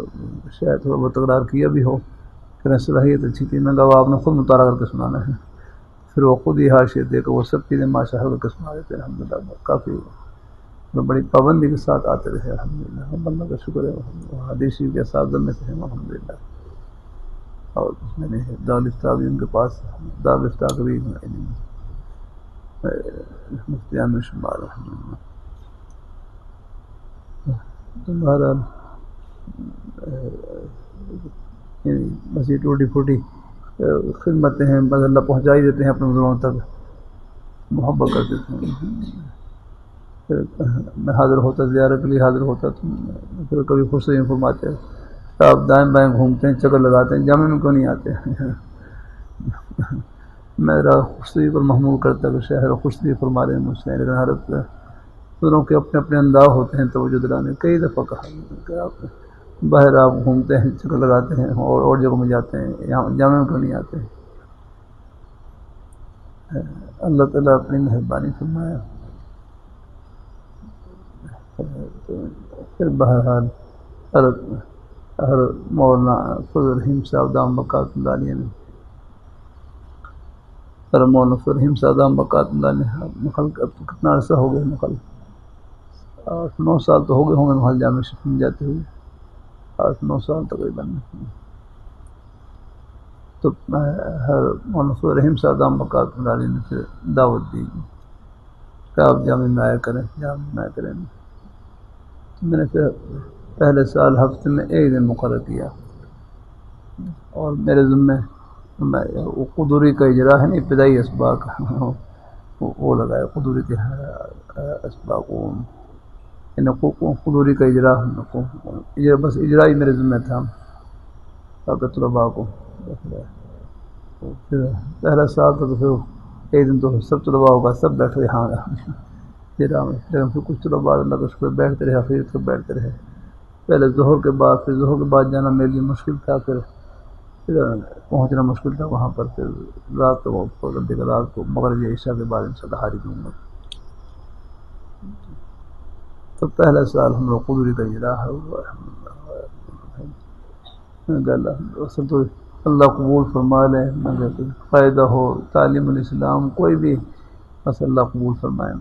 شاید تھوڑا بہت تکرار کیا بھی ہو کہ صلاحیت اچھی تھی. میں کہا آپ نے خود مطالعہ کر کے سنانا ہے. پھر وہ خود ہی حاشیے دے کے وہ سب چیزیں ماشاء اللہ کر کے سنا دیتے ہیں. الحمدللہ کافی بڑی پابندی کے ساتھ آتے رہے. الحمدللہ اللہ کا شکر ہے. حدیث کے اساتذہ میں سے ہیں الحمدللہ. اور میں نے دارالفتاح بھی ان کے پاس دارالفتاح بھی مفتیان میں شمار. بہرحال بس یہ ٹوٹی پھوٹی خدمتیں ہیں بس اللہ پہنچا ہی دیتے ہیں اپنے بزرگوں تک. محبت کر دیتے ہیں. پھر میں حاضر ہوتا زیارت کے لیے حاضر ہوتا تو پھر کبھی خوش سے فرماتے ہیں آپ دائیں بائیں گھومتے ہیں چکر لگاتے ہیں جامع میں کیوں نہیں آتے. میرا خوشی پر محمول کرتا کہ شہر خوشی فرما رہے ہیں مجھ سے. لیکن حضرت دونوں کے اپنے اپنے انداز ہوتے ہیں توجہ دلانے. کئی دفعہ کہا کہ آپ باہر آپ گھومتے ہیں چکر لگاتے ہیں اور جگہوں میں جاتے ہیں یہاں جامع میں کیوں نہیں آتے. اللہ تعالیٰ اپنی مہربانی فرمایا. پھر بہرحال مولانا فضل رحیم صاحب دام بقات اللہ علیہ نے مولانا فضل رحیم صاحب دام بقات اللہ نے مخل کتنا عرصہ ہو گیا مخل 8-9 سال تو ہو گئے ہوں گے محل جامع شریف میں جاتے ہوئے 8-9 سال تقریباً. تو مولانا فضل رحیم صاحب دام بقات اللہ علیہ نے پھر دعوت دی کہ آپ جامع میں آیا کریں جامع میں آیا کریں. میں نے پھر پہلے سال ہفتے میں 1 دن مقرر کیا اور میرے ذمے قدوری کا اجرا ہے نا ابتدائی اسباق وہ لگایا. قدوری کے اسباق قدوری کا اجرا بس اجرا ہی میرے ذمے تھا تاکہ طلباء کو. پھر پہلا سال تھا تو پھر 1 دن تو سب طلباء ہوگا سب بیٹھے یہاں لیکن پھر کچھ طلباء اللہ کا شکر بیٹھتے رہے پھر تو بیٹھتے رہے. پہلے ظہر کے بعد پھر ظہر کے بعد جانا میرے لیے مشکل تھا. پھر پہنچنا مشکل تھا وہاں پر. پھر رات کو مغرب یا عشاء کے بعد انشاءاللہ حاضر ہوں گا. تو پہلا سال ہم لوگ قدوری کا اجرا ہوا. اللہ قبول فرما لے. فائدہ ہو تعلیم الاسلام کوئی بھی بس اللہ قبول فرمائے.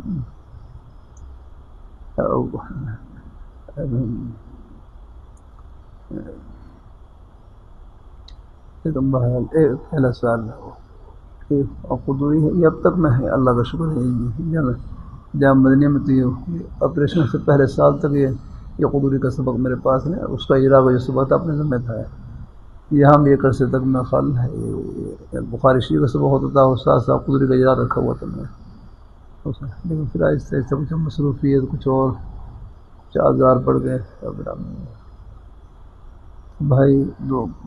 پہلا سال قدوری ہے یہ اب تک میں ہے. اللہ کا شکر ہے. جامع مدنیہ میں تو یہ آپریشن سے پہلے سال تک یہ قدوری کا سبق میرے پاس ہے. اس کا اجرا کا جو سبق تھا اپنے ذمہ تھا. یہاں بھی 1 عرصے تک میں خال ہے بخاری شریف کا سبق ہوتا تھا اور ساتھ ساتھ قدوری کا اجرا رکھا ہوا تھا میں. لیکن پھر آہستہ آہستہ کچھ مصروفیت کچھ اور 4000 پڑ گئے. بھائی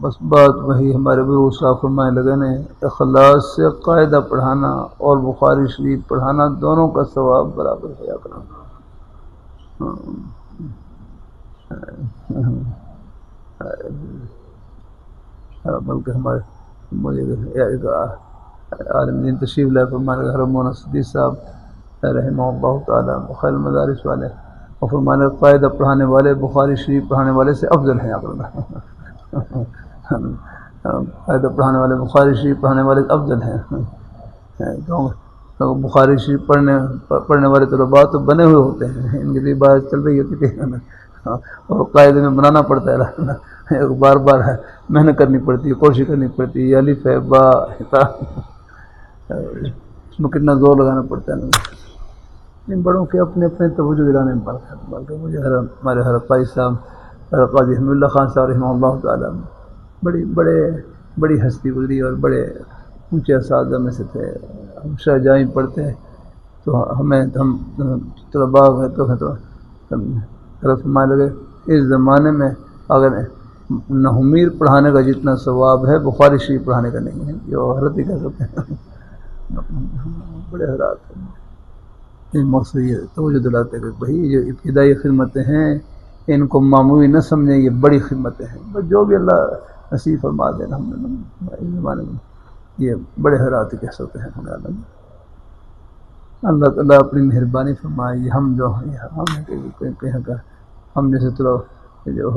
بس بات وہی ہمارے بزرگ صاحب فرمانے لگے نے، اخلاص سے قاعدہ پڑھانا اور بخاری شریف پڑھانا دونوں کا ثواب برابر ہے کرنا. بلکہ ہمارے مجھے ایک عالم دین تشریف لائے فرمانے حرم مولانا صدیق صاحب رحمہ اللہ تعالیٰ خیر مدارس والے، اور فرمانے قاعدہ پڑھانے والے بخاری شریف پڑھانے والے سے افضل ہیں. قاعدہ پڑھانے والے بخاری شریف پڑھانے والے سے افضل ہیں. تو بخاری شریف پڑھنے والے طلباء تو بنے ہوئے ہوتے ہیں، ان کی بھی بات چل رہی ہوتی ہے اور قاعدے میں بنانا پڑتا ہے، بار بار محنت کرنی پڑتی ہے، کوشش کرنی پڑتی ہے، الف ہے با تا، اس میں کتنا زور لگانا پڑتا ہے. ان بڑوں کے اپنے اپنے توجہ دلانے میں فرق ہے. بلکہ مجھے ہمارے حرفائی صاحب قاضی حمید اللہ خان صاحب رحمہ اللہ تعالیٰ بڑی ہستی گزری اور بڑے اونچے اساتذہ میں سے تھے. ہم شاہجہاں پڑھتے ہیں تو ہم طلباء تو طرف فرمانے لگے اس زمانے میں اگر نحمیر پڑھانے کا جتنا ثواب ہے بخاری شریف پڑھانے کا نہیں ہے. جو حضرت ہی کہہ سکتے ہیں. بڑے حضرات مقصد یہ توجہ دلاتے کہ بھائی جو ابتدائی خدمتیں ہیں ان کو معمولی نہ سمجھیں، یہ بڑی خدمتیں ہیں. بس جو بھی اللہ نصیب فرما دے اس زمانے میں یہ بڑے حضرات کہہ سکتے ہیں. اللہ تعالیٰ اپنی مہربانی فرمائے. ہم جو ہم جیسے تو جو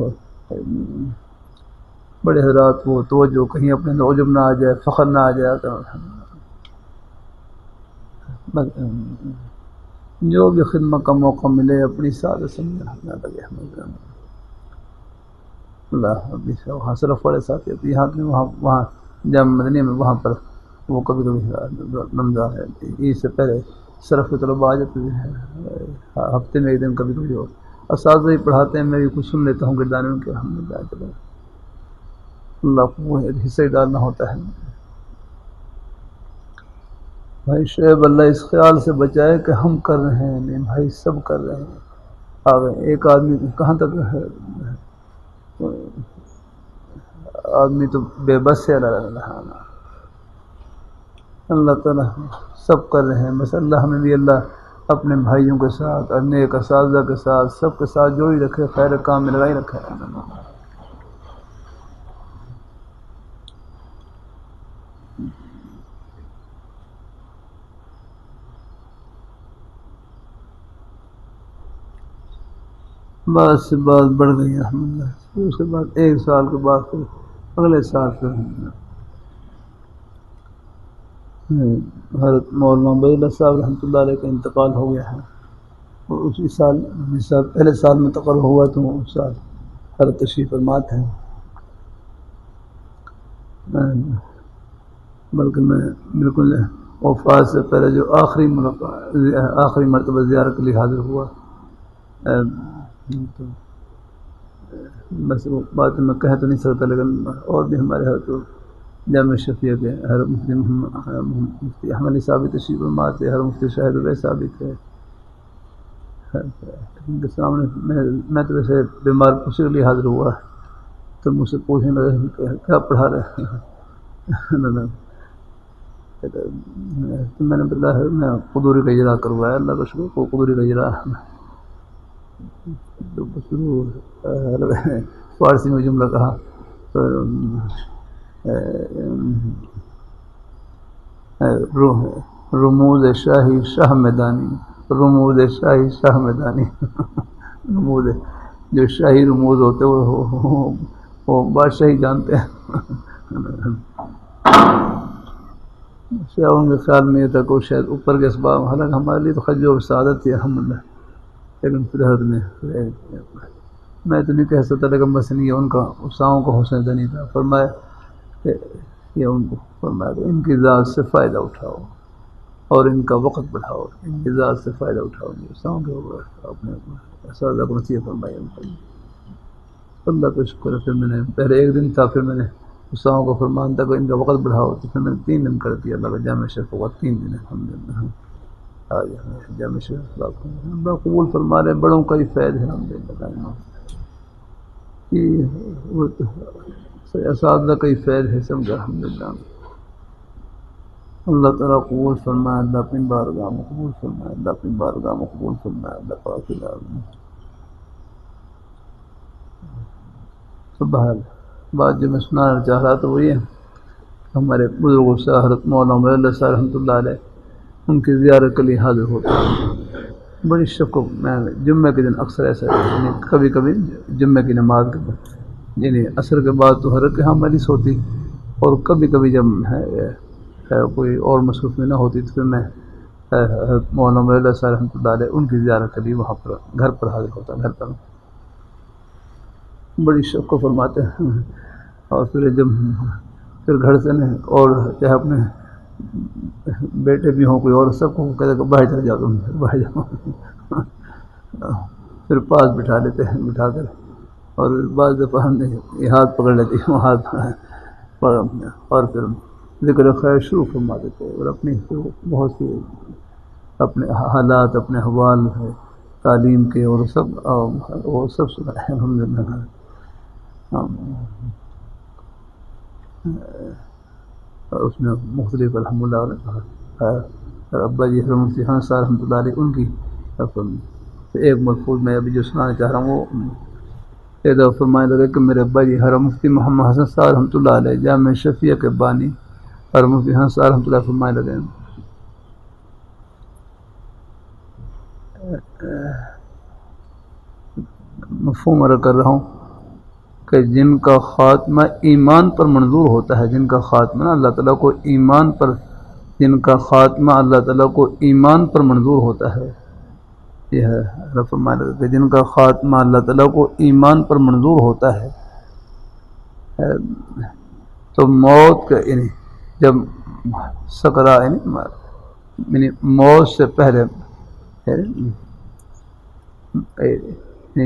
بڑے حضرات وہ توجہ کہیں اپنے عجب نہ آ جائے، فخر نہ آ جائے. جو بھی خدمت کا موقع ملے اپنی سادہ سمجھنا لگے. اللہ وہاں صرف بڑے ساتھی ہوتے یہاں وہاں جامع مدنیہ میں وہاں پر وہ کبھی رمضان ہے عید سے پہلے صرف کے طلباء آ جاتے ہیں. ہفتے میں ایک دن کبھی کبھی ہو اساتذہ ہی پڑھاتے ہیں. میں بھی کچھ سن لیتا ہوں گردانے ان کے. الحمدللہ اللہ کو حصہ ڈالنا ہوتا ہے. بھائی شعیب اللہ اس خیال سے بچائے کہ ہم کر رہے ہیں، نہیں بھائی سب کر رہے ہیں. ایک آدمی کہاں تک ہے، آدمی تو بے بس ہے. اللہ تعالیٰ سب کر رہے ہیں. بس اللہ ہمیں بھی اللہ اپنے بھائیوں کے ساتھ نیک اساتذہ کے ساتھ سب کے ساتھ جوڑی رکھے، خیر کام میں لگائی رکھے. بس بات بڑھ گئی الحمدللہ. اس کے بعد ایک سال کے بعد پھر اگلے سال پھر حضرت مولانا عبید اللہ صاحب رحمۃ اللہ علیہ کا انتقال ہو گیا ہے. اور اسی سال پہلے سال میں تقرر ہوا تو اس سال حضرت تشریف فرماتے ہیں. بلکہ میں بالکل وفات سے پہلے جو آخری مرتبہ زیارت کے لیے حاضر ہوا تو بس وہ بات میں کہہ تو نہیں سکتا. لیکن اور بھی ہمارے حضرت جامع شفیع کے ہر مفتی احمد علی صاحب تشریف فرما تھے، ہر مفتی شاہد علیہ صاحب تھے. ان کے سامنے میں تو ویسے بیمار پوچھنے کے لیے حاضر ہوا تو مجھ سے پوچھنے لگے کہ کیا پڑھا رہے ہیں. تو میں نے بتایا میں قدوری کا اجرا کروایا. اللہ کا شکر کو قدوری کا اجرا شروع فارسی میں جملہ کہا رموز شاہی شاہ میدانی، رموز شاہی شاہ میدانی. رموز جو شاہی رموز ہوتے وہ بادشاہی جانتے ہیں. ان کے خیال میں یہ تھا کہ شاید اوپر کے اسباب، حالانکہ ہمارے لیے تو خج و سعادت تھی الحمدللہ. لیکن پھر حضرت میں تو نہیں کہہ سکتا، لیکن بس نہیں ان کا اساؤں کا حسن دنی تھا. فرمایا کہ یہ ان کو فرمایا کہ ان کی ذات سے فائدہ اٹھاؤ اور ان کا وقت بڑھاؤ. ان کی ذات سے فائدہ اٹھاؤ. اساؤں کے اپنے اساتذہ کو نصیحت فرمائی. اللہ کا شکر ہے. پھر میں نے پہلے ایک دن تھا، پھر میں نے اساؤں کو فرمان تھا کہ ان کا وقت بڑھاؤ، تو پھر میں نے 3 دن کر دیا. اللہ کا جامع شریف ہوا 3 دن الحمدللہ. جامع شریف اللہ قبول فرما رہے. بڑوں کا ہی فیض ہے الحمدللہ. وہ تو اساتذہ کا ہی فیض ہے سمجھا الحمدللہ. اللہ تعالیٰ قبول فرمائے، اللہ اپنی بارگاہ میں قبول فرمائے، اللہ اپنی بارگاہ میں قبول فرمائے، اللہ پاک العالمین. تو بہرحال بات جو میں سنانا چاہ رہا تھا وہ یہ ہمارے بزرگوں سے حضرت مولانا عمر صاحب رحمۃ اللہ علیہ ان کی زیارت کے لیے حاضر ہوتا ہے. بڑی شفقت. میں جمعہ کے دن اکثر ایسا یعنی کبھی کبھی جمعہ کی نماز کے بعد یعنی عصر کے بعد تو حضرت کے ہاں مجلس ہوتی، اور کبھی کبھی جب کوئی اور مصروف نہ ہوتی تو پھر میں حضرت مولانا عمر صاحب رحمۃ اللہ علیہ ان کی زیارت کے لیے وہاں پر گھر پر حاضر ہوتا. گھر پر بڑی شفقت فرماتے ہیں. اور پھر گھر سے نہیں، اور چاہے اپنے بیٹے بھی ہوں کوئی اور سب کو کہتے کہ باہر چلے جاؤ تم، باہر جاؤ. پھر پاس بٹھا لیتے ہیں، بٹھا کر اور بعض دفعہ ہم نے یہ ہاتھ پکڑ لیتے ہیں، وہ ہاتھ اور پھر ذکر خیر شروع فرما دیتے ہیں. اور اپنی بہت سی اپنے حالات، اپنے احوال ہے تعلیم کے اور سب سنائے الحمدللہ. اس میں مختلف الحمدللہ ابا جی مفتی خان صاحب رحمۃ اللہ علیہ ان کی ایک ملفوظ میں ابھی جو سنانا چاہ رہا ہوں وہ ایک دفعہ فرمانے لگے کہ میرے ابا جی حرم مفتی محمد حسن صاحب رحمۃ اللہ علیہ جامع شفیع کے بانی حرم مفتی حسن صاحب رحمۃ اللہ فرمانے لگے مفہوم عرض کر رہا ہوں کہ جن کا خاتمہ ایمان پر منظور ہوتا ہے، جن کا خاتمہ اللہ تعالیٰ کو ایمان پر، جن کا خاتمہ اللہ تعالیٰ کو ایمان پر منظور ہوتا ہے، یہ ہے فرمانے لگے کہ جن کا خاتمہ اللہ تعالیٰ کو ایمان پر منظور ہوتا ہے تو موت کا یعنی جب سکرا یعنی موت سے پہلے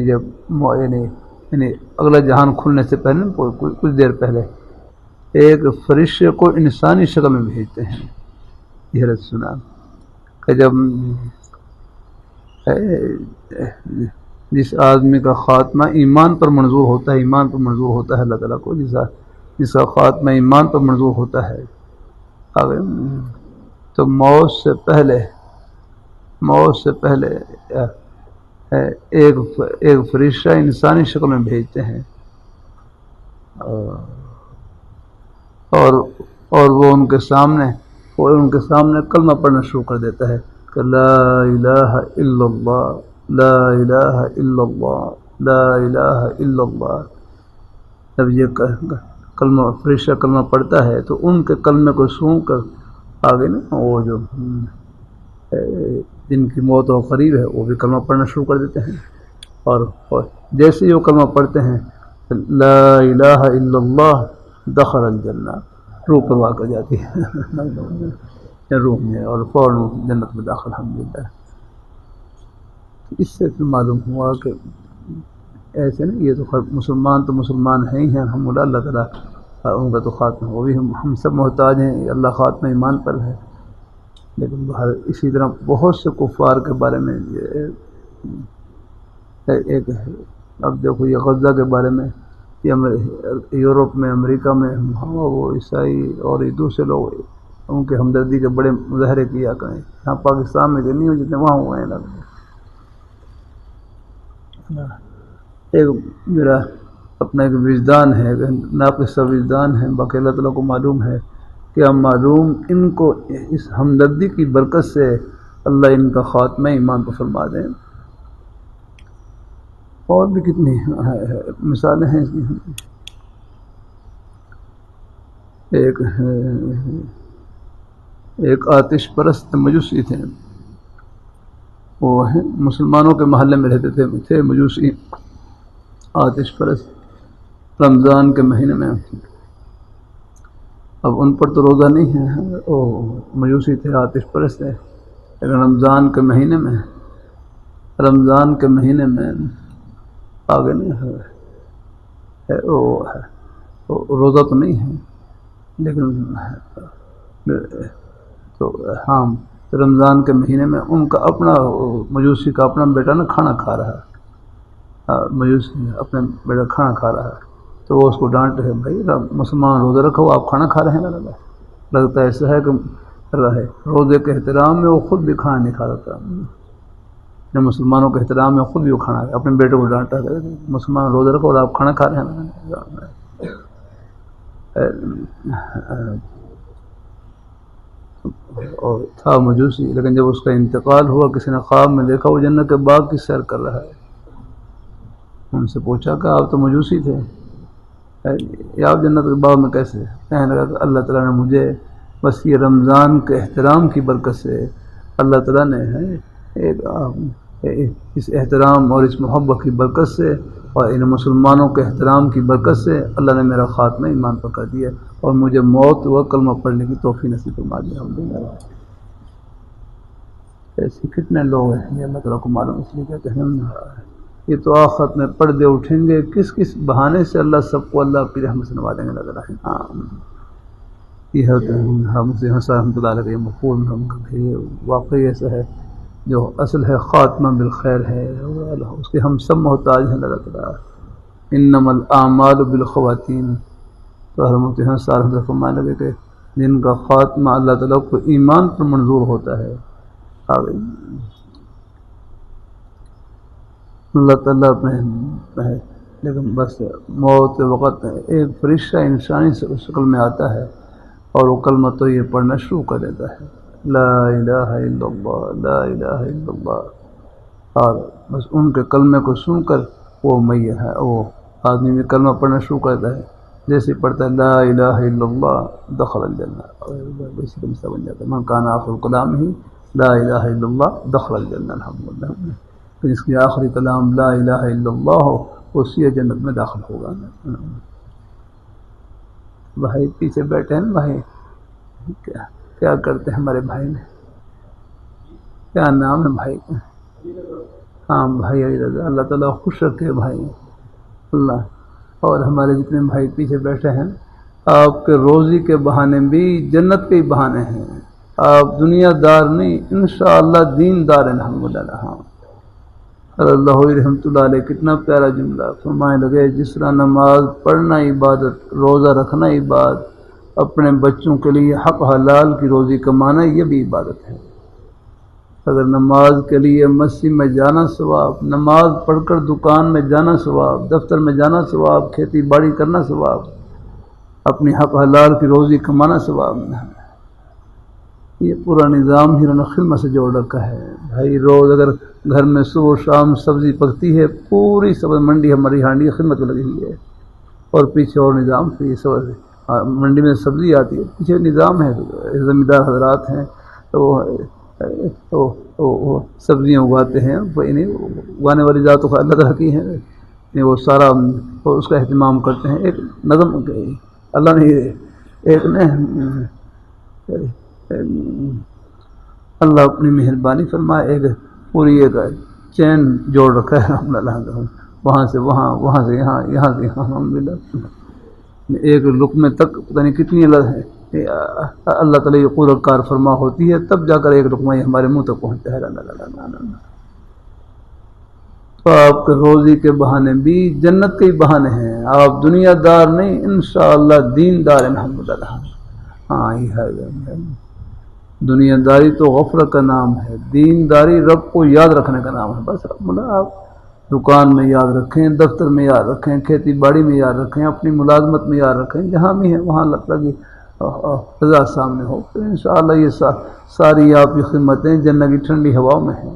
جب یعنی اگلا جہان کھلنے سے پہلے کچھ دیر پہلے ایک فرشتے کو انسانی شکل میں بھیجتے ہیں. یہ حضرت سنا کہ جب جس آدمی کا خاتمہ ایمان پر منظور ہوتا ہے، ایمان پر منظور ہوتا ہے اللہ تعالیٰ کو، جس کا خاتمہ ایمان پر منظور ہوتا ہے آگے تو موت سے پہلے ایک فرشتہ انسانی شکل میں بھیجتے ہیں اور وہ ان کے سامنے کلمہ پڑھنا شروع کر دیتا ہے کہ لا الہ الا اللہ، لا الہ الا اللہ، لا الہ الا اللہ. جب یہ کلمہ فرشتہ کلمہ پڑھتا ہے تو ان کے کلمے کو سن کر آگے نا وہ جو جن کی موت و قریب ہے وہ بھی کلمہ پڑھنا شروع کر دیتے ہیں. اور جیسے ہی وہ کلمہ پڑھتے ہیں لا الہ الا اللہ دخل الجنہ، روح پرواہ کر جاتی ہے روح میں اور فوراً جنت میں داخل الحمدللہ. اس سے پھر معلوم ہوا کہ ایسے نا یہ تو مسلمان ہیں ہی ہیں الحمدللہ. اللہ تعالیٰ ان کا تو خاتمہ، وہ بھی ہم سب محتاج ہیں، اللہ خاتمہ ایمان پر ہے. لیکن اسی طرح بہت سے کفار کے بارے میں ایک اب دیکھو یہ غزہ کے بارے میں، یہ یورپ میں، امریکہ میں وہ عیسائی اور یہ دوسرے لوگ ان کے ہمدردی کے بڑے مظاہرے کیا کریں. یہاں پاکستان میں نہیں ہوئے جتنے وہاں ہوئے ہیں. ایک میرا اپنا ایک وجدان ہے، ناقص وجدان ہے، باقی اللہ تعالیٰ کو معلوم ہے کہ معلوم ان کو اس ہمدردی کی برکت سے اللہ ان کا خاتمہ ایمان کو فرما دیں. اور بھی کتنی مثالیں ہیں اس کی. ایک آتش پرست مجوسی تھے، وہ مسلمانوں کے محلے میں رہتے تھے مجوسی آتش پرست. رمضان کے مہینے میں اب ان پر تو روزہ نہیں ہے، وہ مجوسی تھے، آتش پرست ہے، لیکن رمضان کے مہینے میں آگے نہیں ہے وہ روزہ تو نہیں ہے لیکن تو ہاں رمضان کے مہینے میں ان کا اپنا مجوسی کا اپنا بیٹا نا کھانا کھا رہا ہے، مجوسی اپنے بیٹا کھانا کھا رہا ہے. تو وہ اس کو ڈانٹ رہے بھائی مسلمان روزہ رکھو آپ کھانا کھا رہے ہیں لگتا ہے ایسا ہے کہ رہے روزے کے احترام میں وہ خود بھی کھانا نہیں کھا رہا جب مسلمانوں کے احترام میں خود بھی وہ کھانا اپنے بیٹے کو ڈانٹا ہے مسلمان روزہ رکھو اور آپ کھانا کھا رہے ہیں اور تھا مجوسی لیکن جب اس کا انتقال ہوا کسی نے خواب میں دیکھا وہ جنت کے باغ کی سیر کر رہا ہے ان سے پوچھا کہ آپ تو مجوسی تھے یا آپ جنت کے باغ میں کیسے کہنے لگا کہ اللہ تعالیٰ نے مجھے بس یہ رمضان کے احترام کی برکت سے اللہ تعالیٰ نے اس احترام اور اس محبت کی برکت سے اور ان مسلمانوں کے احترام کی برکت سے اللہ نے میرا خاتمہ ایمان پر کر دیا اور مجھے موت و کلمہ پڑھنے کی توفیق نصیب فرما دی الحمدللہ ایسے کتنے لوگ ہیں یہ اللہ تعالیٰ کو معلوم اس لیے کہتے ہیں یہ تو آخرت میں پردے اٹھیں گے کس کس بہانے سے اللہ سب کو اللہ اپنی رحمت سے نوازیں گے نظر آئیں یہ ہم سے رحمۃ اللہ علیہ مفہوم واقعی ایسا ہے جو اصل ہے خاتمہ بالخیر ہے اس کے ہم سب محتاج ہیں اللہ تعالیٰ انما الاعمال بالخواتین تو حضرت صاحب فرمانے لگے کہ جن کا خاتمہ اللہ تعالیٰ کو ایمان پر منظور ہوتا ہے اللہ تعالیٰ اپنے لیکن بس موت کے وقت ایک فرشتہ انسانی شکل میں آتا ہے اور وہ کلمہ تو یہ پڑھنا شروع کر دیتا ہے لا الہ الا اللہ لا الہ الا اللہ اور بس ان کے کلمے کو سن کر وہ وہ آدمی میں کلمہ پڑھنا شروع کرتا ہے جیسے پڑھتا ہے لا الہ الا اللہ دخل الجنہ بیسیکلی سا بن جاتا ہے من کان آخر کلام ہی لا الہ الا اللہ دخل الجنہ الحمدللہ جس کی آخری کلام لا الہ الا اللہ ہو اسی جنت میں داخل ہوگا بھائی پیچھے بیٹھے ہیں بھائی کیا کرتے ہیں ہمارے بھائی نے کیا نام ہے بھائی کا ہاں بھائی علی رضا اللہ تعالیٰ خوش رکھے بھائی اللہ اور ہمارے جتنے بھائی پیچھے بیٹھے ہیں آپ کے روزی کے بہانے بھی جنت کے ہی بہانے ہیں آپ دنیا دار نہیں انشاءاللہ دین دار ہیں الحمدللہ ہاں اللہ رحمۃ اللہ علیہ کتنا پیارا جملہ فرمائے لگے جس طرح نماز پڑھنا عبادت روزہ رکھنا عبادت اپنے بچوں کے لیے حق حلال کی روزی کمانا یہ بھی عبادت ہے اگر نماز کے لیے مسجد میں جانا ثواب نماز پڑھ کر دکان میں جانا ثواب دفتر میں جانا ثواب کھیتی باڑی کرنا ثواب اپنی حق حلال کی روزی کمانا ثواب یہ پورا نظام ہی خدمت سے جوڑ رکھا ہے بھائی روز اگر گھر میں صبح شام سبزی پکتی ہے پوری سبزی منڈی ہماری ہانڈی خدمت میں لگی ہوئی ہے اور پیچھے اور نظام سے یہ منڈی میں سبزی آتی ہے پیچھے نظام ہے زمیندار حضرات ہیں تو سبزیاں اگاتے ہیں اگانے والی ذات اللہ تعالیٰ کی ہیں وہ سارا اس کا اہتمام کرتے ہیں ایک نظم اللہ نے ایک اللہ اپنی مہربانی فرمائے ایک پوری ایک چین جوڑ رکھا ہے اللہ وہاں سے وہاں وہاں سے یہاں یہاں سے یہاں الحمدللہ ایک لقمے تک پتہ نہیں کتنی اللہ تعالیٰ یہ قدرت کار فرما ہوتی ہے تب جا کر ایک لقمہ ہمارے منہ تک پہنچتا ہے تو آپ کے روزی کے بہانے بھی جنت کے ہی بہانے ہیں آپ دنیا دار نہیں انشاءاللہ دین دار الحمدللہ ہاں یہ ہے دنیا داری تو غفلت کا نام ہے دین داری رب کو یاد رکھنے کا نام ہے بس آپ دکان میں یاد رکھیں دفتر میں یاد رکھیں کھیتی باڑی میں یاد رکھیں اپنی ملازمت میں یاد رکھیں جہاں بھی ہیں وہاں اللہ تعالیٰ کی رضا سامنے ہو تو انشاءاللہ یہ ساری آپ کی خدمتیں جنت کی ٹھنڈی ہواؤں میں ہیں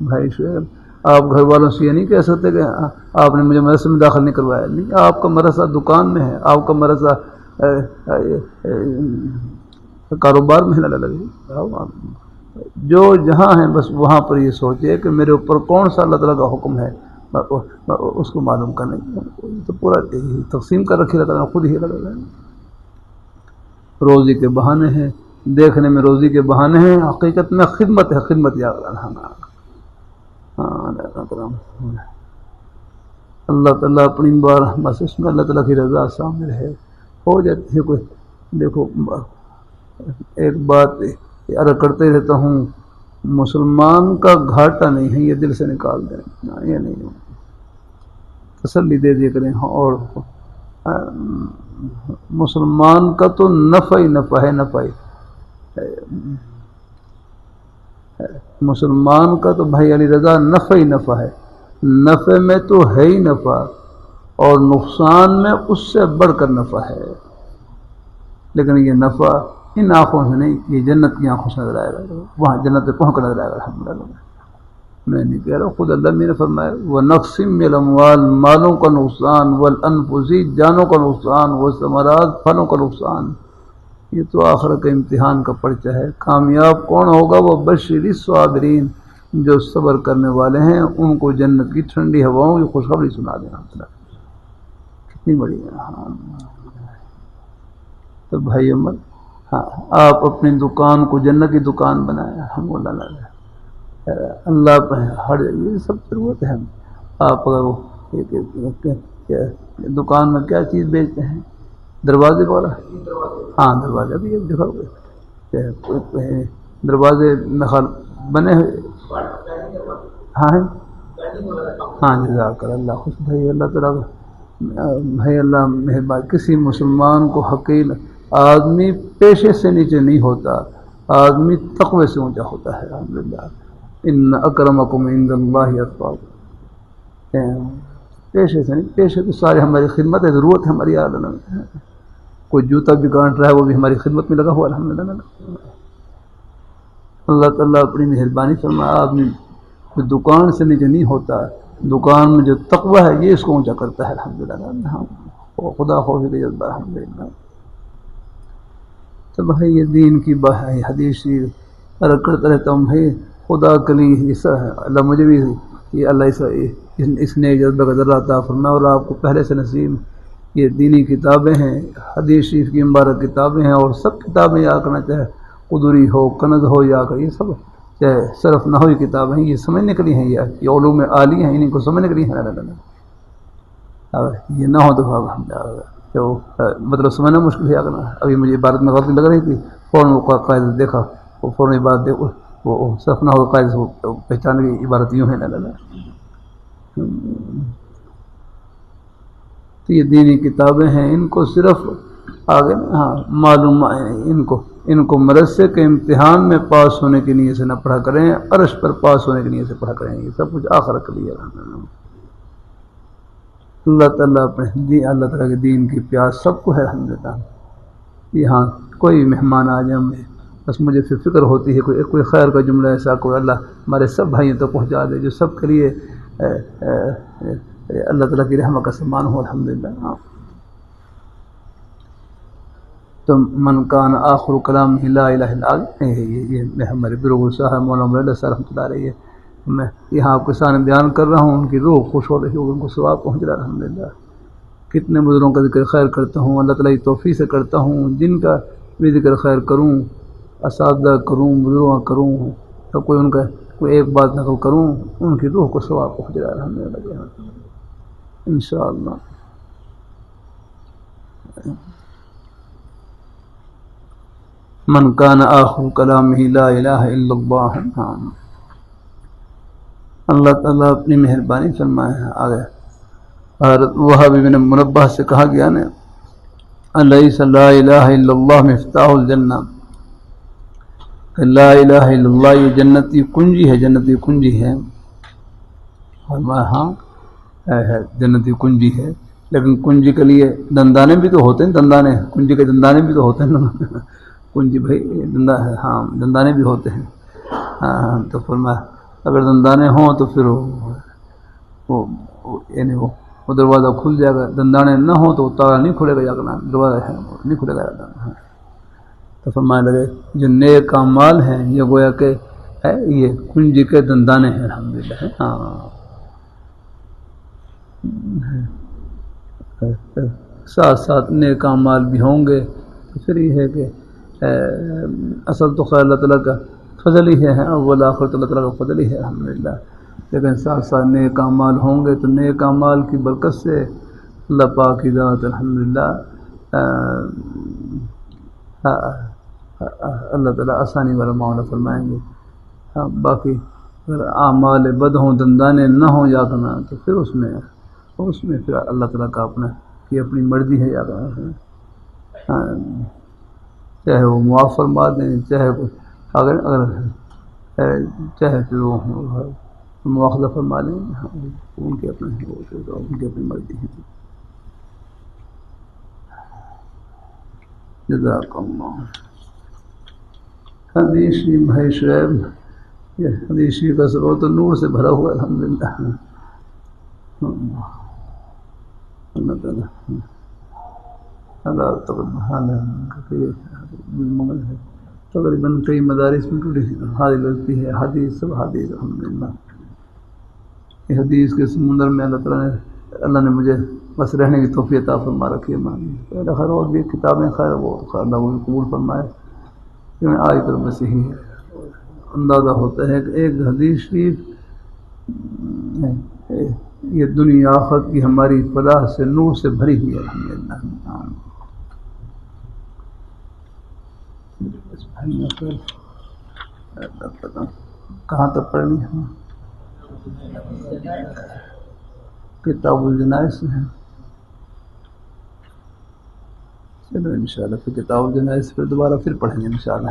بھائی شعیب آپ گھر والوں سے یہ نہیں کہہ سکتے کہ آپ نے مجھے مدرسے میں داخل نہیں کروایا نہیں آپ کا مدرسہ دکان میں ہے آپ کا مدرسہ کاروبار میں نہ لگے جو جہاں ہیں بس وہاں پر یہ سوچے کہ میرے اوپر کون سا اللہ تعالیٰ کا حکم ہے اس کو معلوم کرنے تو پورا تقسیم کر رکھی اللہ خود ہی لگا روزی کے بہانے ہیں دیکھنے میں روزی کے بہانے ہیں حقیقت میں خدمت ہے خدمت یاد اللہ تعالیٰ اپنی بار بس اس میں اللہ تعالیٰ کی رضا سامنے رہے ہو جاتی ہے کوئی دیکھو ایک بات عرض کرتے رہتا ہوں مسلمان کا گھاٹا نہیں ہے یہ دل سے نکال دیں یہ نہیں تسلی دے دیا کریں. اور مسلمان کا تو نفع ہی نفع ہے، نفع ہی مسلمان کا تو بھائی علی رضا نفع ہی نفع ہے. نفع میں تو ہے ہی نفع، اور نقصان میں اس سے بڑھ کر نفع ہے. لیکن یہ نفع ان آنکھوں سے نہیں، یہ جنت کی آنکھوں سے نظر آئے گا، وہاں جنت پہ پہنچ کر نظر آئے گا. الحمدللہ میں نہیں کہہ رہا، خود اللہ نے فرمایا وَنَقْصٍ مِّنَ الْأَمْوَالِ، مالوں کا نقصان، وَالْأَنفُسِ، جانوں کا نقصان، وَالثَّمَرَاتِ، پھلوں کا نقصان. یہ تو آخرت کا امتحان کا پرچہ ہے. کامیاب کون ہوگا؟ وہ بشر الصابرین، جو صبر کرنے والے ہیں ان کو جنت کی ٹھنڈی ہواؤں کی خوشخبری سنا دینا. کتنی بڑی ہے. ہاں تو بھائی عمر، ہاں آپ اپنی دکان کو جنت کی دکان بنائیں. الحمدللہ اللہ پہ ہر یہ سب ضرورت ہے. آپ اگر دکان میں کیا چیز بیچتے ہیں؟ دروازے والا، ہاں دروازے بھی دکھاؤ گے، دروازے نخل بنے ہوئے، ہاں ہاں جزاک اللہ. خوش بھائی اللہ تعالیٰ بھائی اللہ مہربان. کسی مسلمان کو حقیر آدمی پیشے سے نیچے نہیں ہوتا، آدمی تقوی سے اونچا ہوتا ہے. الحمدللہ ان اکرمکم عند اللہ اتقاکم. پیشے سے نہیں، پیشے تو سارے ہماری خدمت ہے، ضرورت ہے ہماری. کوئی جوتا بھی کاٹ رہا ہے وہ بھی ہماری خدمت میں لگا ہوا. الحمدللہ اللہ تعالیٰ اپنی مہربانی فرمایا. آدمی کوئی دکان سے نیچے نہیں ہوتا، دکان میں جو تقوی ہے یہ اس کو اونچا کرتا ہے. الحمدللہ خدا خوف کا جذبہ. الحمدللہ تو بھائی یہ دین کی حدیث عرض کرتا رہتا ہوں بھائی، خدا کے لیے اللہ مجھے بھی یہ اللہ اس نے جذبہ کا ذرہ عطا فرمایا. اور آپ کو پہلے سے نصیب یہ دینی کتابیں ہیں، حدیث شریف کی مبارک کتابیں ہیں، اور سب کتابیں یا کرنا چاہے قدری ہو، کنز ہو، یا یہ سب چاہے صرف نہ ہوئی کتابیں ہیں، یہ سمجھنے کے لیے ہیں. یہ علوم عالی ہیں، انہیں کو سمجھنے کے لیے ہیں. یہ نہ ہو تو مطلب سمجھنا مشکل ہے. ابھی مجھے عبارت میں غلطی لگ رہی تھی، فوراً وہ قاعدہ دیکھا، وہ فوراً عبارت دیکھ وہ صرف نہ ہو قاعدے سے پہچان کی عبارت یوں ہے. تو یہ دینی کتابیں ہیں، ان کو صرف آگے ہاں معلوم ان کو مدرسے کے امتحان میں پاس ہونے کی نیت سے نہ پڑھا کریں، عرش پر پاس ہونے کی نیت سے پڑھا کریں. یہ سب کچھ آخرت کے لیے. اللہ تعالیٰ اپنے اللہ تعالیٰ کے دین کی پیاس سب کو ہے. الحمدللہ یہاں کوئی مہمان آ جائے بس مجھے پھر فکر ہوتی ہے کوئی خیر کا جملہ ایسا کوئی اللہ ہمارے سب بھائیوں تک پہنچا دے جو سب کے لیے اللہ تعالیٰ کی رحمت کا سامان ہو. الحمدللہ تو من کان آخر کلام لا الہ الا اللہ، یہ ہمارے بزرگ صاحب مولانا مولانا صاحب رحمۃ اللہ علیہ، میں یہاں آپ کے سامنے بیان کر رہا ہوں، ان کی روح خوش ہو رہی ہوگی، ان کو ثواب پہنچ رہا ہے. الحمدللہ کتنے بزرگوں کا ذکر خیر کرتا ہوں، اللہ تعالیٰ کی توفیق سے کرتا ہوں، جن کا بھی ذکر خیر کروں، اساتذہ کروں، بزرگوں کروں، تو کوئی ان کا کوئی ایک بات نقل کروں، ان کی روح کو ثواب پہنچ رہا ہے. الحمدللہ انشاءاللہ. من کان آخر کلامہ لا الہ الا اللہ. اللہ تعالیٰ اپنی مہربانی فرمائے ہیں. آگے حضرت وہاب بن منبہ سے کہا گیا نا الیس لا الہ الا اللہ مفتاح الجنہ، لا الہ الا اللہ یہ جنتی کنجی ہے، جنتی کنجی ہے. فرمایا ہاں جنتی کنجی ہے، لیکن کنجی کے لیے دندانے بھی تو ہوتے ہیں، دندانے کنجی کے دندانے بھی تو ہوتے ہیں. کنجی بھائی ہاں دندانے بھی ہوتے ہیں. ہاں تو فرمایا اگر دندانے ہوں تو پھر یعنی وہ دروازہ کھل جائے گا، دندانے نہ ہوں تو تالا نہیں کھلے گا، دروازہ ہے نہیں کھلے گا. تو فرمانے لگے جو نیک اعمال ہیں یہ گویا کہ ہے یہ کنجی کے دندانے ہیں. الحمدللہ ہاں ساتھ ساتھ نیک اعمال بھی ہوں گے تو پھر یہ ہے کہ اصل تو خیر اللہ تعالیٰ کا فضل ہی ہے، اول آخر تو اللہ تعالیٰ کا فضل ہی ہے. الحمدللہ لیکن ساتھ ساتھ نیک اعمال ہوں گے تو نیک اعمال کی برکت سے اللہ پاک کی ذات الحمدللہ اللہ تعالیٰ آسانی والا معاملہ فرمائیں گے. باقی اگر اعمال بد ہوں، دندانے نہ ہوں یا کرنا، تو پھر اس میں اس میں پھر اللہ تعالیٰ کا اپنا کہ اپنی مرضی ہے یا چاہے وہ معاف فرما دیں، چاہے اگر چاہے پھر وہ مواخذہ فرما لیں، ان کے اپنے ان کی اپنی مرضی ہے. جزاک اللہ. حدیث بھائی شعیب، یہ حدیث کا سرور تو نور سے بھرا ہوا ہے الحمدللہ. اللہ تعالیٰ تقریباً کئی مدارس میں ٹوٹی حاضر لگتی ہے حدیث، سب حدیث الحمدللہ. یہ حدیث کے سمندر میں اللہ نے مجھے بس رہنے کی توفیق عطا فرما رکھی ہے. پہلے خیر اور بھی کتابیں خیر وہ اللہ قبول فرمائے. آج کل بس یہی اندازہ ہوتا ہے کہ ایک حدیث شریف یہ دنیا آخرت کی ہماری فلاح سے نور سے بھری ہوئی ہے الحمدللہ. کہاں تک پڑھنی ہے؟ کتاب الجنائز ہے. چلو انشاءاللہ پھر کتاب الجنائز پھر دوبارہ پھر پڑھیں گے انشاءاللہ.